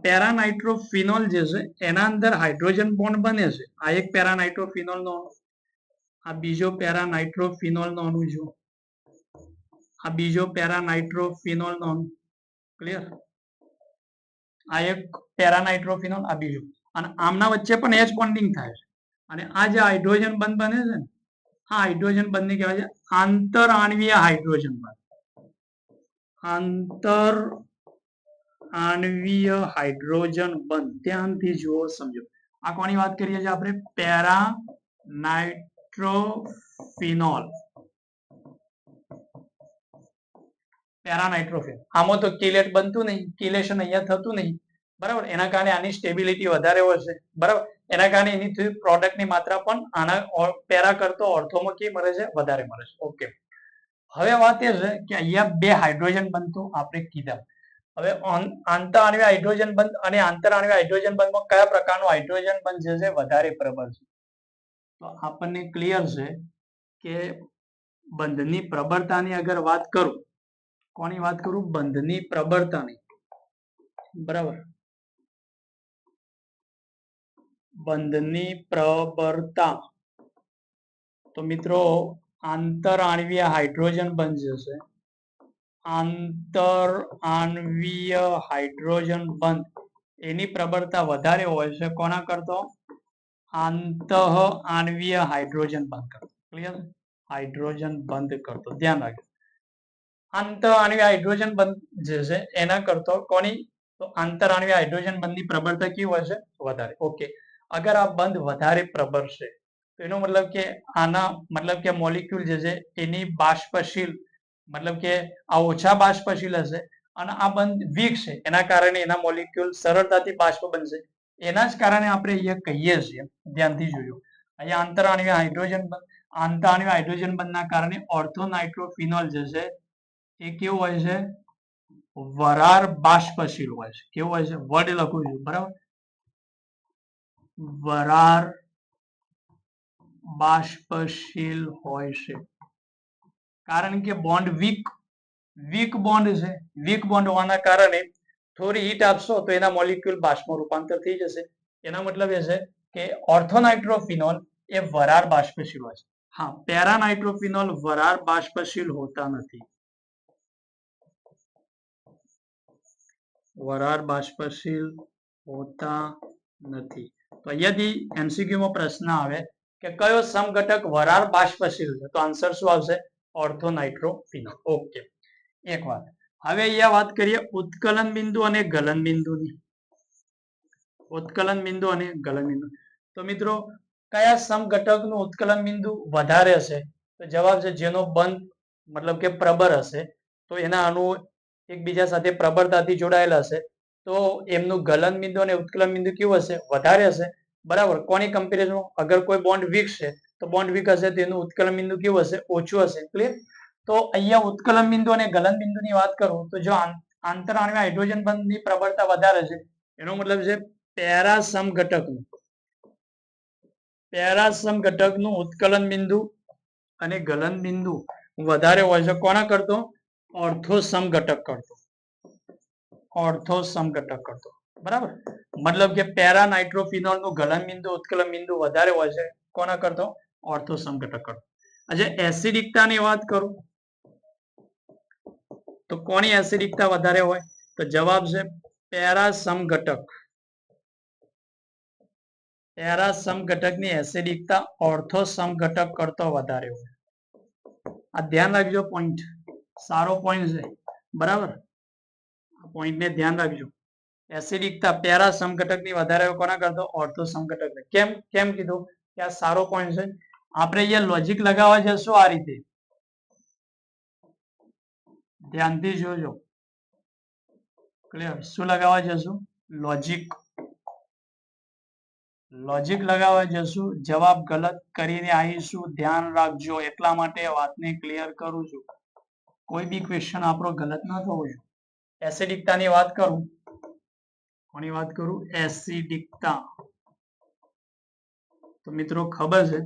પેરાનાઇટ્રોફિનોલ જે છે એના અંદર હાઇડ્રોજન બોન્ડ બને છે. આ એક પેરાનાઇટ્રોફિનોલ નો, આ બીજો પેરાનાઇટ્રોફિનોલ નો અણુ જુઓ, આ બીજો પેરાનાઇટ્રોફિનોલ નો અણુ. ક્લિયર. આ એક પેરાનાઇટ્રોફિનોલ, આ બીજો, અને આમના વચ્ચે પણ H બોન્ડિંગ થાય છે. અને આ જે હાઇડ્રોજન બંધ બને છે ને, આ હાઇડ્રોજન બંધને કહેવાય છે આંતર આણ્વીય હાઇડ્રોજન બંધ. આંતર આણ્વીય હાઇડ્રોજન બંધ. ધ્યાનથી જુઓ, સમજો. આ કોની વાત કરીએ છીએ આપણે, પેરાનાઇટ્રોફિનોલ. પેરાનાઇટ્રોફિનોલ. આમાં તો કિલેટ બનતું નહીં, કિલેશન અહીંયા થતું નહીં. બરાબર. એના કારણે આની સ્ટેબિલિટી વધારે હોય છે. બરાબર. એના કારણે એની પ્રોડક્ટની માત્રા પણ આના પેરા કરતો ઓર્થોમાં કેવી મળે છે, વધારે મળે છે. ઓકે. હવે વાત એ છે કે અહીંયા બે હાઇડ્રોજન બંધ આપણે કીધા. હવે આંતર આણ્વીય હાઇડ્રોજન બંધ અને આંતર આણ્વીય હાઇડ્રોજન બંધમાં કયા પ્રકારનું હાઇડ્રોજન બંધ જે છે વધારે પ્રબળ છે, તો આપણને ક્લિયર છે કે બંધની પ્રબળતાની અગર વાત કરું, કોની વાત કરું, બંધની પ્રબળતાની. બરાબર. બંધની પ્રબળતા. તો મિત્રો આંતર આણ્વીય હાઇડ્રોજન બંધ જે છે, આંતર આણ્વીય હાઇડ્રોજન બંધ એની પ્રબળતા વધારે હોય છે કોના કરતો, આંતઃ આણ્વીય હાઇડ્રોજન બંધ કરતો. ક્લિયર. હાઇડ્રોજન બંધ કરતો. ધ્યાન રાખજો, આંતઃ આણ્વીય હાઇડ્રોજન બંધ જે છે એના કરતો કોની, તો આંતર આણ્વીય હાઇડ્રોજન બંધની પ્રબળતા કેવી હોય છે, વધારે. ઓકે. અગર આ બંધ વધારે પ્રબળ છે તો એનો મતલબ કે આના મતલબ કે મોલિક્યુલ જે છે એની બાષ્પશીલ, મતલબ કે આ ઓછા બાષ્પશીલ હશે અને આ બંધ વીક છે, એના કારણે એના મોલિક્યુલ સરળતાથી બાષ્પ બનશે. એના જ કારણે આપણે અહીંયા કહીએ છીએ, ધ્યાનથી જોજો, અહીંયા આંતરાણ્વીય હાઇડ્રોજન બંધના કારણે ઓર્થોનાઇટ્રોફિનોલ જે છે એ કેવું હોય છે? વરાળ બાષ્પશીલ હોય છે. કેવું હોય છે? વર્ડ લખું છું, બરાબર? વરાળ બાષ્પશીલ હોય છે, કારણ કે બોન્ડ વીક બોન્ડ છે. વીક બોન્ડ હોવાના કારણે થોડી હીટ આપશો તો એના મોલિક્યુલ બાષ્પમાં રૂપાંતર થઈ જશે. એનો મતલબ એ છે કે ઓર્થોનાઇટ્રોફિનોલ એ વરાળ બાષ્પશીલ હોય છે. હા, પેરાનાઇટ્રોફિનોલ વરાળ બાષ્પશીલ હોતા નથી. વરાળ બાષ્પશીલ હોતા નથી. તો અહીંયાથી MCQ માં પ્રશ્ન આવે કે કયો સમઘટક વરાળ બાષ્પશીલ છે? તો આન્સર શું આવશે? ઓર્થોનાઇટ્રોફિનોલ. ઓકે, એક વાત. હવે અહીંયા વાત કરીએ ઉત્કલન બિંદુ અને ગલન બિંદુની. ઉત્કલન બિંદુ અને ગલન બિંદુ. તો મિત્રો, કયા સમઘટકનું ઉત્કલન બિંદુ વધારે હશે? તો જવાબ છે જેનો બંધ મતલબ કે પ્રબળ હશે, તો એના અણુ એકબીજા સાથે પ્રબળતાથી જોડાયેલા હશે, તો એમનું ગલન બિંદુ અને ઉત્કલન બિંદુ કેવું હશે? વધારે હશે. બરાબર. કોની કમ્પેરિઝન? અગર કોઈ બોન્ડ વીક છે તો બોન્ડ વીક હશે તો એનું ઉત્કલન બિંદુ કેવું હશે? ઓછું હશે. ક્લિયર? તો અહીંયા ઉત્કલન બિંદુ અને ગલન બિંદુની વાત કરું તો જો આંતરાણ્વીય હાઇડ્રોજન બંધની પ્રબળતા વધારે છે, એનો મતલબ છે પેરા સમઘટકનું ઉત્કલન બિંદુ અને ગલન બિંદુ વધારે હોય છે. કોના કરતો? ઓર્થો સમઘટક કરતો. બરાબર. મતલબ કે પેરા નાઇટ્રોફિનોલ નું ગલન બિંદુ ઉત્કલન બિંદુ વધારે હોય છે. કોના કરતો? ઓર્થો સમઘટક કરતો. આજે એસિડિકતા ની વાત કરું તો કોની એસિડિકતા વધારે હોય? તો જવાબ છે પેરા સમઘટકની એસિડિકતા ઓર્થો સમઘટક કરતો વધારે હોય. આ ધ્યાન રાખજો, પોઈન્ટ સારો પોઈન્ટ છે. બરાબર, આ પોઈન્ટ ને ધ્યાન રાખજો. એસિડિકતા પેરા સમઘટકની વધારે કોના કરતો? ઓર્થો સમઘટક. કેમ કીધું કે આ સારો પોઈન્ટ છે? આપણે અહીંયા લોજિક લગાવવા જશું આ રીતે, ધ્યાનથી જોજો. ક્લિયર? શું લગાવવા જશું? લોજિક લગાવવા જશું. જવાબ ગલત કરીને આવીશું, ધ્યાન રાખજો. એટલા માટે વાતને ક્લિયર કરું છું. કોઈ બી ક્વેશ્ચન આપણો ગલત ના થવો જોઈએ. એસિડિકતાની વાત કરું, કોની વાત કરું? એસિડિકતા. તો મિત્રો ખબર છે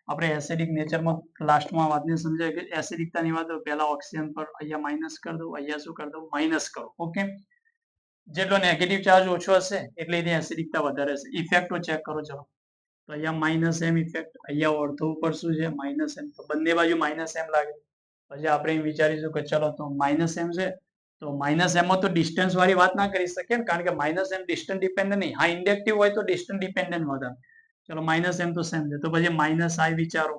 આપણે એસિડિક નેચરમાં લાસ્ટમાં વાતને સમજાય કે એસિડિકતાની વાત પહેલા ઓક્સિજન પર અહીંયા માઇનસ કરી દઉં, અહીંયા શું કરી દઉં? માઇનસ કરો. ઓકે, જેટલો નેગેટિવ ચાર્જ ઓછો હશે એટલે એની એસિડિકતા વધારે હશે. ઇફેક્ટો ચેક કરો. ચલો, તો અહીંયા માઇનસ એમ ઇફેક્ટ, અહીંયા ઓર્થો ઉપર શું છે? Minus M. તો બંને બાજુ માઇનસ એમ લાગે. પછી આપણે એમ વિચારીશું કે ચલો તો માઇનસ એમ છે તો માઇનસ એમાં તો ડિસ્ટન્સ વાળી વાત ના કરી શકીએ ને, કારણ કે માઇનસ એમ ડિસ્ટન્સ ડિપેન્ડન્ટ નહીં. હા, ઇન્ડક્ટિવ હોય તો ડિસ્ટન્સ ડિપેન્ડન્ટ વધારે. ચલો માઇનસ એમ તો સેમ છે, તો પછી માઇનસ આઈ વિચારો.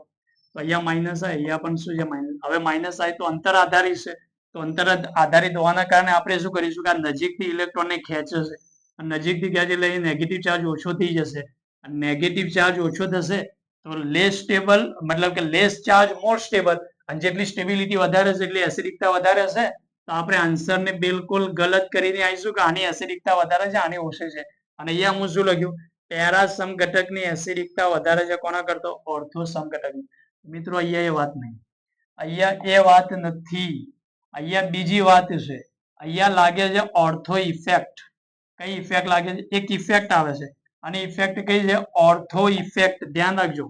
તો અહીંયા માઇનસ આઈ, અહીંયા પણ શું છે? માઇનસ. હવે માઇનસ આઈ તો અંતર આધારિત છે, તો અંતર આધારિત હોવાના કારણે આપણે શું કરીશું કે આ નજીકથી ઇલેક્ટ્રોનને ખેંચશે. નજીકથી ખેંચે એટલે નેગેટિવ ચાર્જ ઓછો થઈ જશે. નેગેટિવ ચાર્જ ઓછો થશે તો લેસ સ્ટેબલ, મતલબ કે લેસ ચાર્જ મોર સ્ટેબલ. અને જેટલી સ્ટેબિલિટી વધારે હશે એટલી એસિડિકતા વધારે હશે. તો આપણે આન્સરને બિલકુલ ગલત કરીને આવીશું કે આની એસિડિકતા વધારે છે, આની ઓછી છે. અને અહીંયા હું શું લખ્યું? પેરા સમઘટકની એસિડિકતા વધારે છે. કોના કરતો? ઓર્થો સમઘટકની. મિત્રો અહીંયા એ વાત નહીં, અહીંયા એ વાત નથી. અહીંયા બીજી વાત છે. અહીંયા લાગે છે ઓર્થો ઇફેક્ટ. કઈ ઇફેક્ટ લાગે છે? એક ઇફેક્ટ આવે છે અને ઇફેક્ટ કઈ છે? Ortho effect. ધ્યાન રાખજો,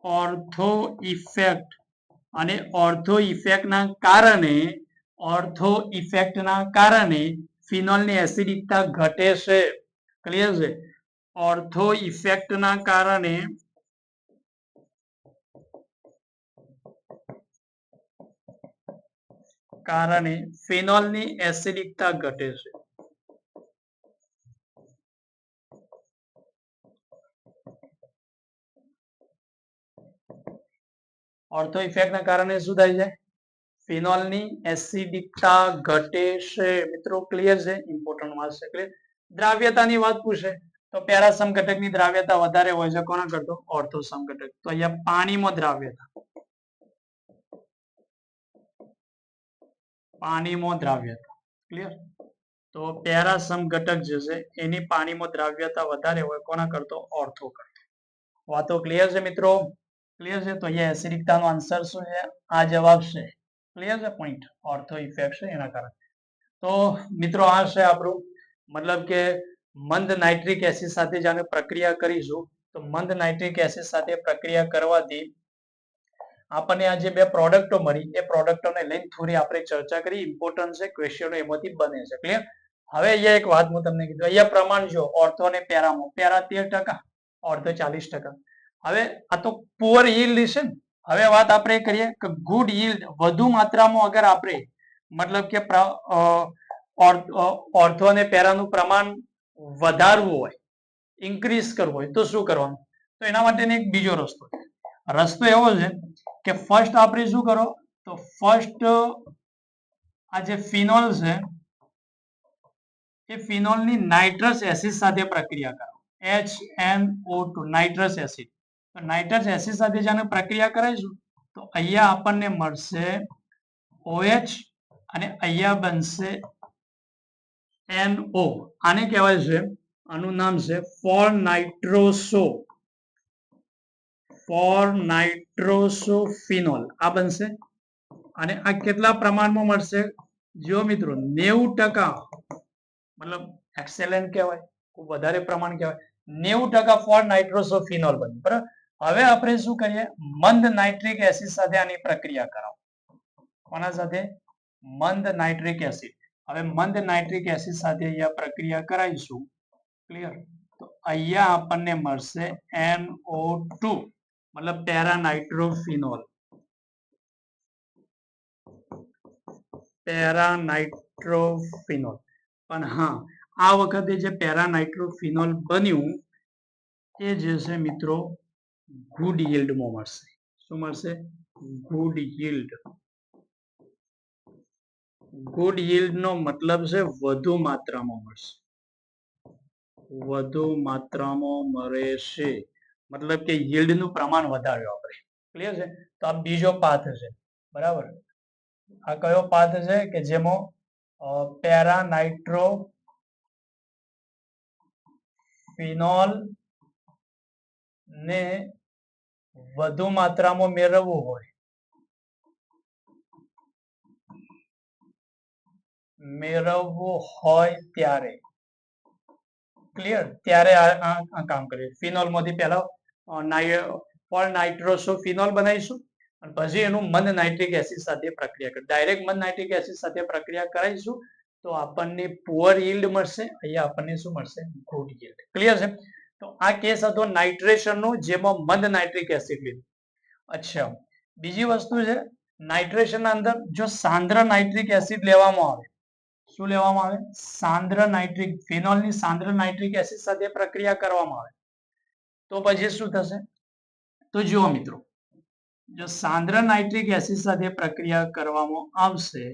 ઓર્થો ઇફેક્ટ. અને ઓર્થો ઇફેક્ટના કારણે ફિનોલની એસિડિકતા ઘટે છે. ક્લિયર છે? ઓર્થો ઇફેક્ટના કારણે ફિનોલની એસિડિકતા ઘટે છે. ઓર્થો ઇફેક્ટના કારણે શું થાય છે? ફિનોલની એસિડિકતા ઘટે છે. મિત્રો ક્લિયર છે? ઇમ્પોર્ટન્ટ વાત છે. ક્લિયર? દ્રાવ્યતાની વાત પૂછે તો પેરા સમઘટકની દ્રાવ્યતા વધારે હોય છે. કોના કરતો? ઓર્થો સમઘટક. તો અહીંયા પાણીમાં દ્રાવ્યતા, પાણીમાં દ્રાવ્યતા. ક્લિયર? તો પેરા સમઘટક જે છે એની પાણીમાં દ્રાવ્યતા વધારે હોય કોના કરતો? ઓર્થો કરતો. વાતો ક્લિયર છે મિત્રો? ક્લિયર છે? તો અહીંયા એસિડિકતાનો આન્સર શું છે? આ જવાબ છે. ક્લિયર છે? પોઈન્ટ ઓર્થો ઇફેક્ટ છે એના કારણે. તો મિત્રો આ છે આપણું મતલબ કે મંદ નાઇટ્રિક એસિડ સાથે જાણે પ્રક્રિયા કરીશું તો મંદ નાઇટ્રિક એસિડ સાથે પ્રક્રિયા કરવાથી આપણને આ જે બે પ્રોડક્ટો મળી એ પ્રોડક્ટોને લઈને થોડી આપણે ચર્ચા કરી. ઇમ્પોર્ટન્ટ છે, ક્વેશ્ચનો એમાંથી બને છે. ક્લિયર? હવે અહીંયા એક વાત હું તમને કીધું, અહીંયા પ્રમાણ જો ઓર્થો અને પેરામાં, પેરા 13%, ઓર્થો 40%. હવે આ તો પુઅર યીલ્ડ છે ને. હવે વાત આપણે કરીએ કે ગુડ યીલ્ડ, વધુ માત્રામાં અગર આપણે મતલબ કે ઓર્થો અને પેરાનું પ્રમાણ વધારવું હોય, ઇન્ક્રીઝ કરવું હોય તો શું કરવાનું? તો એના માટેનો એક બીજો રસ્તો છે. રસ્તો એવો છે કે ફર્સ્ટ આપણે શું કરો? તો ફર્સ્ટ આ જે ફિનોલ છે એ ફિનોલની નાઇટ્રસ એસિડ સાથે પ્રક્રિયા કરો. HNO2 nitrous acid. તો નાઇટ્રસ એસિડ સાથે જાને પ્રક્રિયા કરાવીશું તો અહીંયા આપણને મળશે OH અને અહીંયા બનશે NO. આને કહેવાય છે, આનું નામ છે ફોર નાઇટ્રોસોફિનોલ. આ બનશે અને આ કેટલા પ્રમાણમાં મળશે? જો મિત્રો 90%, મતલબ એક્સેલેન્ટ કહેવાય, ખૂબ વધારે પ્રમાણ કહેવાય. 90% ફોર નાઇટ્રોસોફિનોલ બને. બરાબર? હવે આપણે શું કરીએ? મંદ નાઇટ્રિક એસિડ સાથે આની પ્રક્રિયા કરાવો. કોના સાથે? મંદ નાઇટ્રિક એસિડ. હવે મંદ નાઇટ્રિક એસિડ સાથે અહીંયા પ્રક્રિયા કરાવીશું. ક્લિયર? તો અહીંયા આપણને મળશે NO2, મતલબ પેરાનાઇટ્રોફિનોલ. પેરાનાઇટ્રોફિનોલ. પણ હા, આ વખતે જે પેરાનાઇટ્રોફિનોલ બન્યું એ જે છે મિત્રો ગુડ યીલ્ડમાં મળશે. શું મળશે? Good yield. ગુડ યીલ્ડ નો મતલબ છે વધુ માત્રામાં મળશે. વધુ માત્રામાં મળે છે મતલબ કે યીલ્ડ નું પ્રમાણ વધાર્યું આપણે. ક્લિયર છે? તો આ બીજો પાથ છે. બરાબર? આ કયો પાથ છે કે જેમાં પેરાનાઇટ્રોફિનોલ ને વધુ માત્રામાં મેળવવું હોય ત્યારે. ક્લિયર? ત્યારે આ કામ કરીએ. ફિનોલ માંથી પહેલા ફોર નાઇટ્રોસોફિનોલ બનાવીશું અને પછી એનું મંદ નાઇટ્રિક એસિડ સાથે પ્રક્રિયા કરી. ડાયરેક્ટ મંદ નાઇટ્રિક એસિડ સાથે પ્રક્રિયા કરાવીશું તો આપણને પુઅર યીલ્ડ મળશે. અહીંયા આપણને શું મળશે? Good yield. ક્લિયર છે? તો આ કેસ હતો નાઇટ્રેશન નો, જેમાં મંદ નાઇટ્રિક એસિડ લીધું. અચ્છા, બીજી વસ્તુ છે નાઇટ્રેશન ના અંદર જો સાંદ્ર નાઇટ્રિક એસિડ લેવામાં આવે. શું લેવામાં આવે? સાંદ્ર નાઇટ્રિક, ફિનોલની સાંદ્ર નાઇટ્રિક એસિડ સાથે પ્રક્રિયા કરવામાં આવે તો પછી શું થશે? તો જુઓ મિત્રો, જો સાંદ્ર નાઇટ્રિક એસિડ સાથે પ્રક્રિયા કરવામાં આવશે,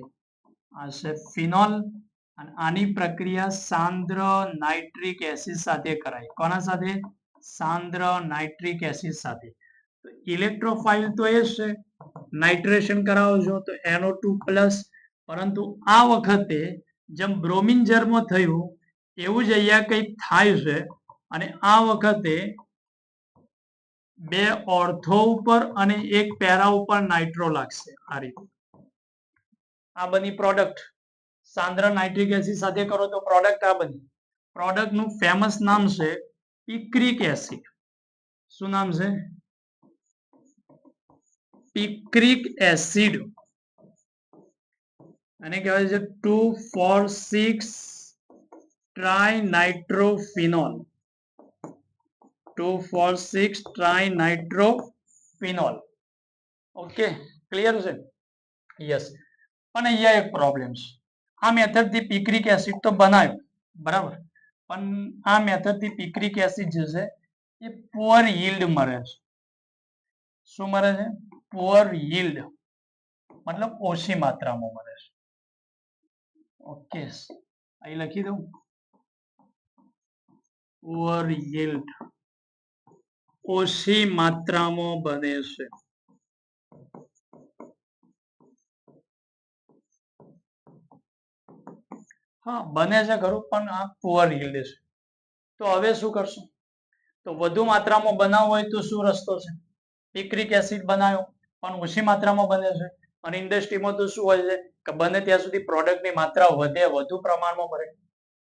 આ છે ફિનોલ અને આની પ્રક્રિયા સાંદ્ર નાઇટ્રિક એસિડ સાથે કરાય. કોના સાથે? સાંદ્ર નાઇટ્રિક એસિડ સાથે. તો ઇલેક્ટ્રોફાઇલ તો એ છે, નાઇટ્રેશન કરાવો છો તો NO2+, પરંતુ આ વખતે જેમ બ્રોમિન જર્મમાં થયું એવું જ અહીંયા કંઈક થાય છે અને આ વખતે બે ઓર્થો ઉપર અને એક પેરા ઉપર નાઇટ્રો લાગશે. આ રીતે આ બની પ્રોડક્ટ. સાંદ્ર નાઇટ્રિક એસિડ સાથે કરો તો પ્રોડક્ટ આ બની. પ્રોડક્ટ નું ફેમસ નામ છે પિક્રિક એસિડ. શું નામ છે? Picric acid. અને કહેવાય છે 2,4,6 ટ્રાઇનાઇટ્રોફિનોલ. 2,4,6 ટ્રાઇનાઇટ્રોફિનોલ. ઓકે, ક્લિયર છે? યસ. પણ અહીંયા એક પ્રોબ્લેમ છે. આ મેથડ થી પિક્રિક એસિડ તો બનાવ્યું, બરાબર, પણ આ મેથડ થી પિક્રિક એસિડ જે છે એ પુઅર યીલ્ડ મળે છે. શું મળે છે? પુઅર યીલ્ડ, મતલબ ઓછી માત્રામાં મળે છે. ઓકે, અહીં લખી દઉં પુઅર યીલ્ડ, ઓછી માત્રામાં બને છે. હા બને છે ખરું, પણ આ પુઅર yield છે. તો હવે શું કરશું? તો વધુ માત્રામાં બનાવવું હોય તો શું રસ્તો છે? પિક્રિક એસિડ બનાવ્યો પણ ઓછી માત્રામાં બને છે, અને ઇન્ડસ્ટ્રીમાં તો શું હોય છે કે બને ત્યાં સુધી પ્રોડક્ટની માત્રા વધે, વધુ પ્રમાણમાં મળે.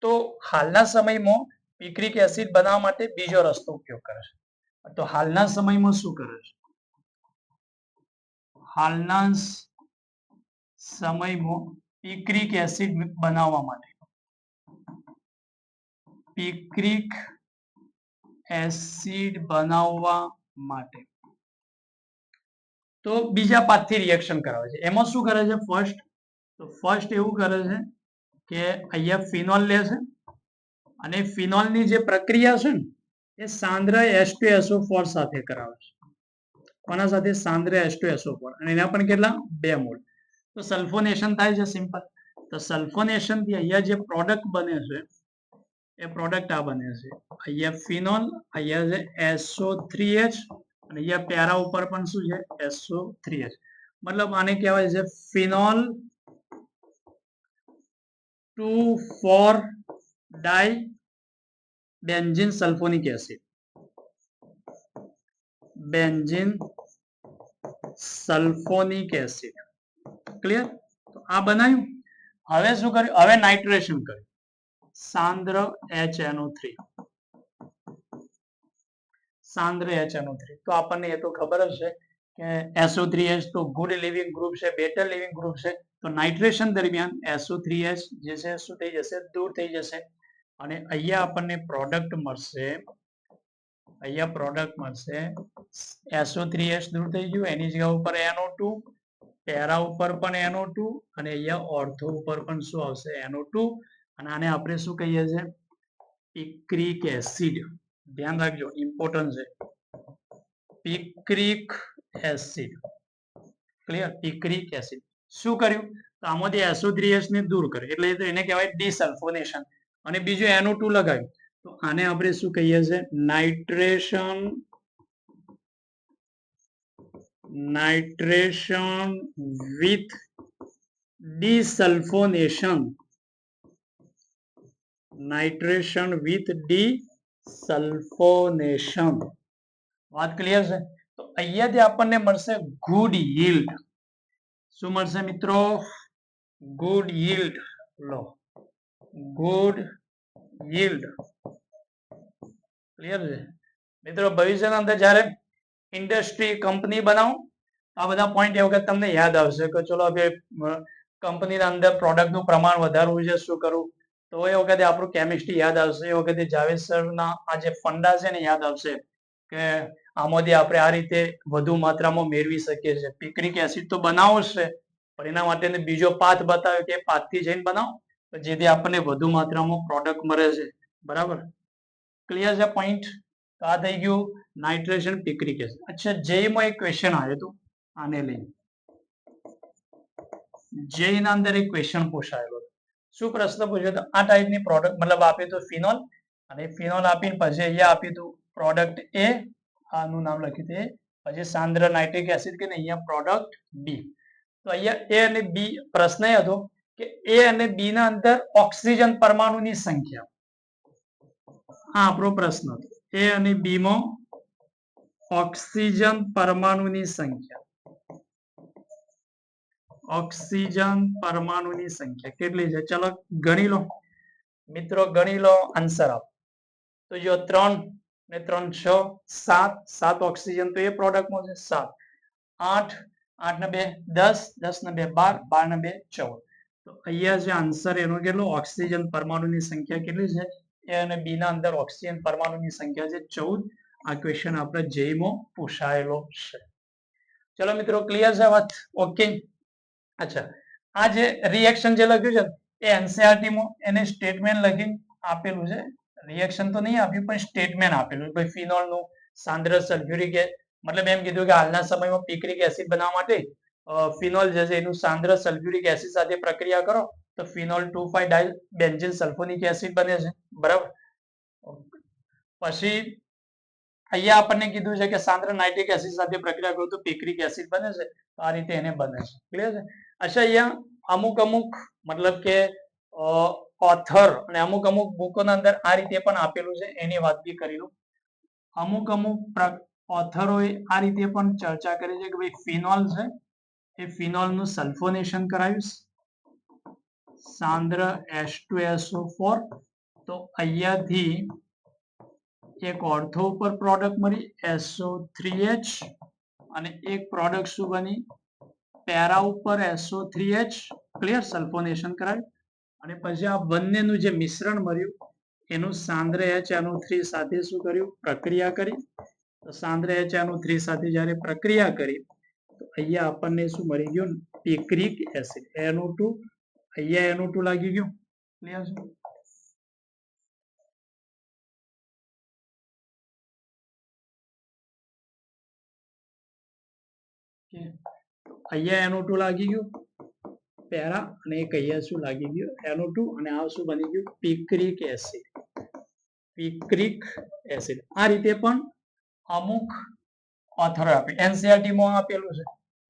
તો હાલના સમયમાં પિક્રિક એસિડ બનાવવા માટે બીજો રસ્તો ઉપયોગ કરે છે. તો હાલના સમયમાં શું કરે છે? હાલના સમયમાં પિક્રિક એસિડ બનાવવા માટે પિક્રિક એસિડ બનાવવા માટે તો બીજા પાથથી રિએક્શન કરાવે છે. એમાં શું કરે છે? ફર્સ્ટ એવું કરે છે કે અહીંયા ફિનોલ લે છે, અને ફિનોલની જે પ્રક્રિયા છે ને એ સાંદ્ર H2SO4 સાથે કરાવે છે. કોના સાથે? સાંદ્ર H2SO4, અને એના પણ કેટલા? 2 મોલ. તો સલ્ફોનેશન થાય છે સિમ્પલ. તો સલ્ફોનેશન થી અહીંયા જે પ્રોડક્ટ બને છે એ પ્રોડક્ટ આ બને છે. અહીંયા ફિનોલ, અહીંયા છે SO3H, અને અહીંયા પેરા ઉપર પણ શું છે? SO3H. મતલબ આને કહેવાય છે phenol 2,4 di benzene sulphonic acid. Benzene sulphonic acid. Clear? તો આ બનાવ્યું. હવે શું કર્યું? હવે નાઇટ્રેશન કર્યું. સાંદ્ર HNO3. સાંદ્ર HNO3. તો આપણને એ તો ખબર જ છે કે SO3H તો ગુડ લિવિંગ ગ્રુપ છે, બેટર લિવિંગ ગ્રુપ છે. તો નાઇટ્રેશન દરમિયાન SO3H જે છે શું થઈ જશે? દૂર થઈ જશે. અને અહીંયા આપણને પ્રોડક્ટ મળશે. અહીંયા પ્રોડક્ટ મળશે SO3H દૂર થઈ ગયું, એની જગ્યા ઉપર NO2, પેરા ઉપર પણ NO2, અને અહીંયા ઓર્થો ઉપર પણ શું આવશે? NO2. અને આને આપણે શું કહીએ છીએ? Picric acid. ધ્યાન રાખજો, ઇમ્પોર્ટન્ટ છે. Picric acid. Clear? Picric acid શું કર્યું? તો આમાંથી SO3H ને દૂર કરે, એટલે એને કહેવાય ડિસલ્ફોનેશન. અને બીજું NO2 લગાવ્યું. તો આને આપણે શું કહીએ છીએ? Nitration. Nitration with desulphonation. Nitration with desulphonation. વાત ક્લિયર છે? તો અહીંયાથી આપણને મળશે ગુડ yield. શું મળશે મિત્રો? Good yield. લો, ગુડ yield. ક્લિયર છે મિત્રો? ભવિષ્યના અંદર જ્યારે ઇન્ડસ્ટ્રી કંપની બનાવો, આ બધા પોઈન્ટ એ વખત તમને યાદ આવશે કે ચલો હવે કંપનીના અંદર પ્રોડક્ટનું પ્રમાણ વધારવું છે, શું કરવું? તો એ વખતે આપણું કેમિસ્ટ્રી યાદ આવશે. એ વખતે જાવેદ સરના આ જે ફંડા છે ને યાદ આવશે કે આમાંથી આપણે આ રીતે વધુ માત્રામાં મેળવી શકીએ છીએ. પિક્રિક એસિડ તો બનાવો જ છે, પણ એના માટે બીજો પાથ બતાવ્યો કે પાથથી જઈને બનાવો, જેથી આપણને વધુ માત્રામાં પ્રોડક્ટ મળે છે. બરાબર? ક્લિયર છે પોઈન્ટ? તો આ થઈ ગયું નાઇટ્રેશન પિક્રિક એસિડ. અચ્છા, જેઈમાં એક ક્વેશ્ચન આવ્યો હતો આને લઈને. જેઈ ના અંદર એક ક્વેશ્ચન પૂછાયેલો હતો. શું પ્રશ્ન પૂછ્યો હતો? આ ટાઈપની પ્રોડક્ટ મતલબ આપ્યું હતું ફિનોલ, અને ફિનોલ આપીને પછી અહીંયા આપ્યું હતું પ્રોડક્ટ એ, આનું નામ લખ્યું છે, પછી સાંદ્ર નાઇટ્રિક એસિડ કે અહીંયા પ્રોડક્ટ બી. તો અહીંયા એ અને બી પ્રશ્ન એ હતો કે એ અને બી ના અંદર ઓક્સિજન પરમાણુની સંખ્યા. આ આપણો પ્રશ્ન હતો. એ અને બી માં ઓક્સિજન પરમાણુની સંખ્યા. ઓક્સિજન પરમાણુની સંખ્યા કેટલી છે? ચલો ગણી લો મિત્રો, ગણી લો, આન્સર આપો. તો જો 3 ને 3 6, 7, 7 ઓક્સિજન તો એ પ્રોડક્ટમાં છે. 7, 8, 8 ને 2 10, 10 ને 2 12, 12 ને 2 14. તો અહીંયા જે આન્સર એનો કેટલો? ઓક્સિજન પરમાણુની સંખ્યા કેટલી છે? એ અને બી ના અંદર ઓક્સિજન પરમાણુની સંખ્યા છે 14. આ ક્વેશ્ચન આપણે જેઈમાં પૂછાયેલો છે. ચલો મિત્રો, ક્લિયર છે વાત? ઓકે. અચ્છા, આ જે રિએક્શન જે લખ્યું છે એ NCERT માં એને સ્ટેટમેન્ટ લખીને આપેલું છે. રિએક્શન તો નહીં આપ્યું, પણ સ્ટેટમેન્ટ આપેલું છે. ભાઈ ફિનોલ નું સાંદ્ર સલ્ફ્યુરિક મતલબ એમ કીધું કે હાલના સમયમાં પિક્રિક એસિડ બનાવવા માટે ફિનોલ જે છે એનું સાંદ્ર સલ્ફ્યુરિક એસિડ સાથે પ્રક્રિયા કરો તો ફિનોલ 2,5 ડાઈ બેન્ઝીન સલ્ફોનિક એસિડ બને છે. બરાબર? પછી અહીંયા આપણને કીધું છે કે સાંદ્ર નાઇટ્રિક એસિડ સાથે પ્રક્રિયા કરો તો પિક્રિક એસિડ બને છે. આ રીતે એને બને છે. ક્લિયર છે? અચ્છા, અહીંયા અમુક મતલબ કે ઓથર અને અમુક બુકોના અંદર આ રીતે પણ આપેલું છે, એની વાત બી કરી લઉં. અમુક ઓથરોએ આ રીતે પણ ચર્ચા કરી છે કે ભાઈ ફિનોલ છે એ ફિનોલનું સલ્ફોનેશન કરાવ્યું સાંદ્ર H2SO4. તો અહીંયાથી એક ઓર્થો ઉપર પ્રોડક્ટ મળી SO3H અને એક પ્રોડક્ટ શું બની પેરા ઉપર SO3H. ક્લિયર, સલ્ફોનેશન કરાવ્યું અને પછી આ બંનેનું જે મિશ્રણ મળ્યું એનું સાંદ્ર HNO3 સાથે શું કર્યું પ્રક્રિયા કરી. તો સાંદ્ર HNO3 સાથે જ્યારે પ્રક્રિયા કરી તો અહીંયા આપણને શું મળી ગયું પિક્રિક એસિડ NO2. અહીંયા NO2 લાગી ગયું. ક્લિયર છે. અહીંયા NO2 લાગી ગયું પેરા અને એક અહીંયા શું લાગી ગયું NO2 અને આ શું બની ગયું પિક્રિક એસિડ. પિક્રિક એસિડ આ રીતે પણ અમુક ઓથરો આપે એનસીઆરટી માં આપેલું છે.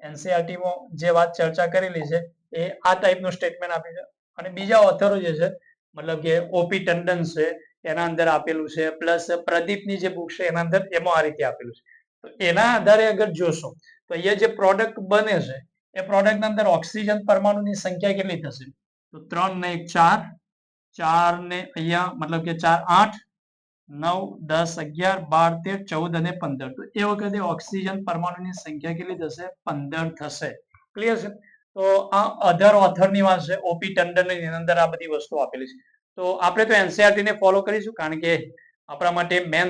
એનસીઆરટી માં જે વાત ચર્ચા કરેલી છે એ આ ટાઈપનું સ્ટેટમેન્ટ આપ્યું છે અને બીજા ઓથરો જે છે મતલબ કે ઓપી ટંડન છે એના અંદર આપેલું છે પ્લસ પ્રદીપની જે બુક છે એના અંદર એમાં આ રીતે આપેલું છે. તો એના આધારે અગર જોશો તો અહીંયા જે પ્રોડક્ટ બને છે એ પ્રોડક્ટના અંદર ઓક્સિજન પરમાણુની સંખ્યા કેટલી થશે તો 3 ને 1 4, 4 ને અહીંયા મતલબ કે 4 8, 9 10 11 12 13 14 અને 15. તો એ વખતે ઓક્સિજન પરમાણુની સંખ્યા કેટલી થશે 15 થશે. ક્લિયર છે. તો આ અધર ઓથરની વાત છે ઓપી ટંડનની અંદર આ બધી વસ્તુ આપેલી છે. તો આપણે તો એનસીઆરટી ને ફોલો કરીશું કારણ કે આપણા માટે મેન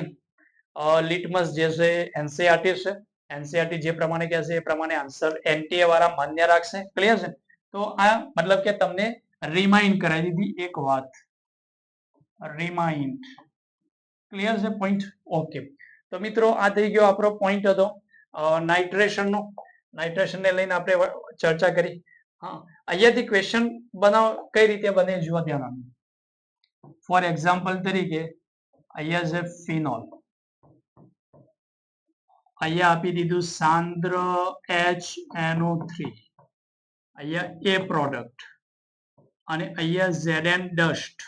લિટમસ જે છે એનસીઆરટી છે. એનસીઆરટી જે પ્રમાણે કહેશે એ પ્રમાણે આન્સર એનટીએ વાળા માન્ય રાખશે. ક્લિયર છે. તો આ મતલબ કે તમને રિમાઇન્ડ કરાવી દીધી એક વાત. રિમાઇન્ડ. ક્લિયર છે પોઈન્ટ. ઓકે. તો મિત્રો આ થઈ ગયો આપણો પોઈન્ટ હતો નાઇટ્રેશનનો. નાઇટ્રેશનને લઈને આપણે ચર્ચા કરી. હા, અહીંયાથી ક્વેશ્ચન બનાવ કઈ રીતે બને જુઓ ધ્યાન આપો. ફોર એક્ઝામ્પલ તરીકે અહીંયા છે ફિનોલ. અહીંયા આપી દીધું સાંદ્ર HNO3. અહીંયા એ પ્રોડક્ટ અને અહીંયા Zn ડસ્ટ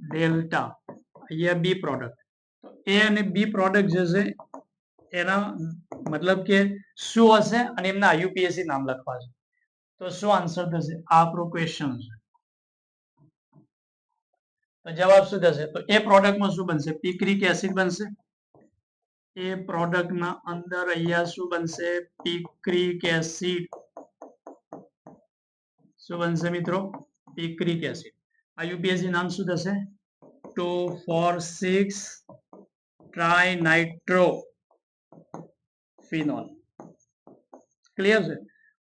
ડેલ્ટા. અહીંયા બી પ્રોડક્ટ. તો એ અને બી પ્રોડક્ટ જે છે એના મતલબ કે શું હશે અને એમના આઈયુપીએસી નામ લખવા છે. તો શું આન્સર થશે આ આપણો ક્વેશ્ચન છે. તો જવાબ શું થશે તો એ પ્રોડક્ટમાં શું બનશે પિક્રિક એસિડ બનશે. એ પ્રોડક્ટના અંદર અહીંયા શું બનશે પિક્રિક એસિડ. શું બનશે મિત્રો પિક્રિક એસિડ. આઈયુપીએસી નામ શું થશે 2,4,6 ટ્રાઇનાઇટ્રો ફિનોલ. ક્લિયર છે.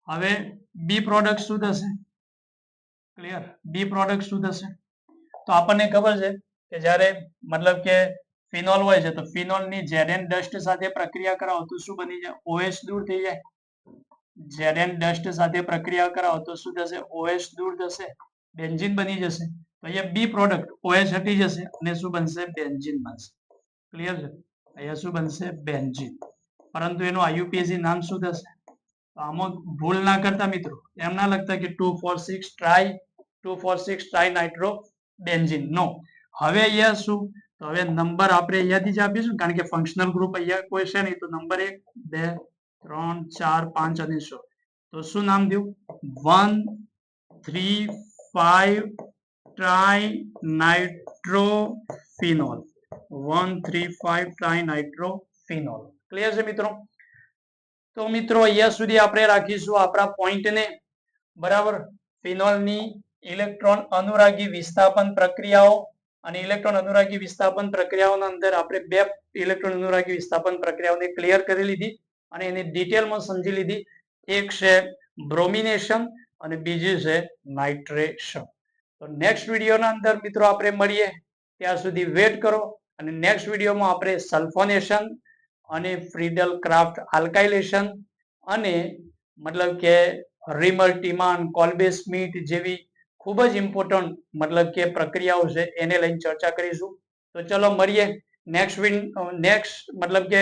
હવે બી પ્રોડક્ટ શું થશે ક્લિયર. બી પ્રોડક્ટ શું થશે તો આપણને ખબર છે કે જ્યારે મતલબ કે ફિનોલ હોય છે તો ફિનોલની Zn ડસ્ટ સાથે પ્રક્રિયા કરાવો તો શું બની જાય OH દૂર થઈ જાય. Zn ડસ્ટ સાથે પ્રક્રિયા કરાવો તો શું થશે OH દૂર થશે બેન્ઝીન બની જશે. તો અહીંયા બી પ્રોડક્ટ OH હટી જશે અને શું બનશે બેન્ઝીન બનશે. ક્લિયર છે. અહીંયા શું બનશે બેન્ઝીન. પરંતુ એનું આઈયુપીએસી નામ શું થશે તો આમાં ભૂલ ના કરતા મિત્રો એમ ના લખતા કે 2,4,6 ટ્રાઇનાઇટ્રો બેન્ઝીન. નો. હવે અહીંયા શું તો હવે નંબર આપણે અહીંયાથી જ આપીશું કારણ કે ફંક્શનલ ગ્રુપ અહીંયા કોઈ છે નહીં. તો નંબર 1 2 3 4 5 અને 6. તો શું નામ દઉં 1,3,5 ટ્રાઇનાઇટ્રોફિનોલ. 1,3,5 ટ્રાઇનાઇટ્રોફિનોલ. ક્લિયર છે મિત્રો. તો મિત્રો અહીંયા સુધી આપણે રાખીશું આપણા પોઈન્ટને. બરાબર. ફિનોલની ઇલેક્ટ્રોન અનુરાગી વિસ્થાપન પ્રક્રિયાઓ અને ઇલેક્ટ્રોન અનુરાગી વિસ્થાપન પ્રક્રિયાઓના અંદર આપણે બે ઇલેક્ટ્રોન અનુરાગી વિસ્થાપન પ્રક્રિયાઓને ક્લિયર કરી લીધી અને એની ડિટેલમાં સમજી લીધી. એક છે બ્રોમિનેશન અને બીજી છે નાઇટ્રેશન. તો નેક્સ્ટ વિડીયોના અંદર મિત્રો આપણે મળીએ ત્યાં સુધી વેટ કરો અને નેક્સ્ટ વિડીયોમાં આપણે સલ્ફોનેશન અને ફ્રીડલ ક્રાફ્ટ આલ્કાઇલેશન અને મતલબ કે રીમર ટીમાન કોલ્બે સ્મિથ જેવી ખૂબ જ ઇમ્પોર્ટન્ટ મતલબ કે પ્રક્રિયાઓ છે એને લઈને ચર્ચા કરીશું. તો ચલો મળીએ નેક્સ્ટ મતલબ કે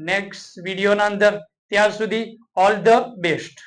નેક્સ્ટ વિડીયોના અંદર. ત્યાર સુધી ઓલ ધ બેસ્ટ.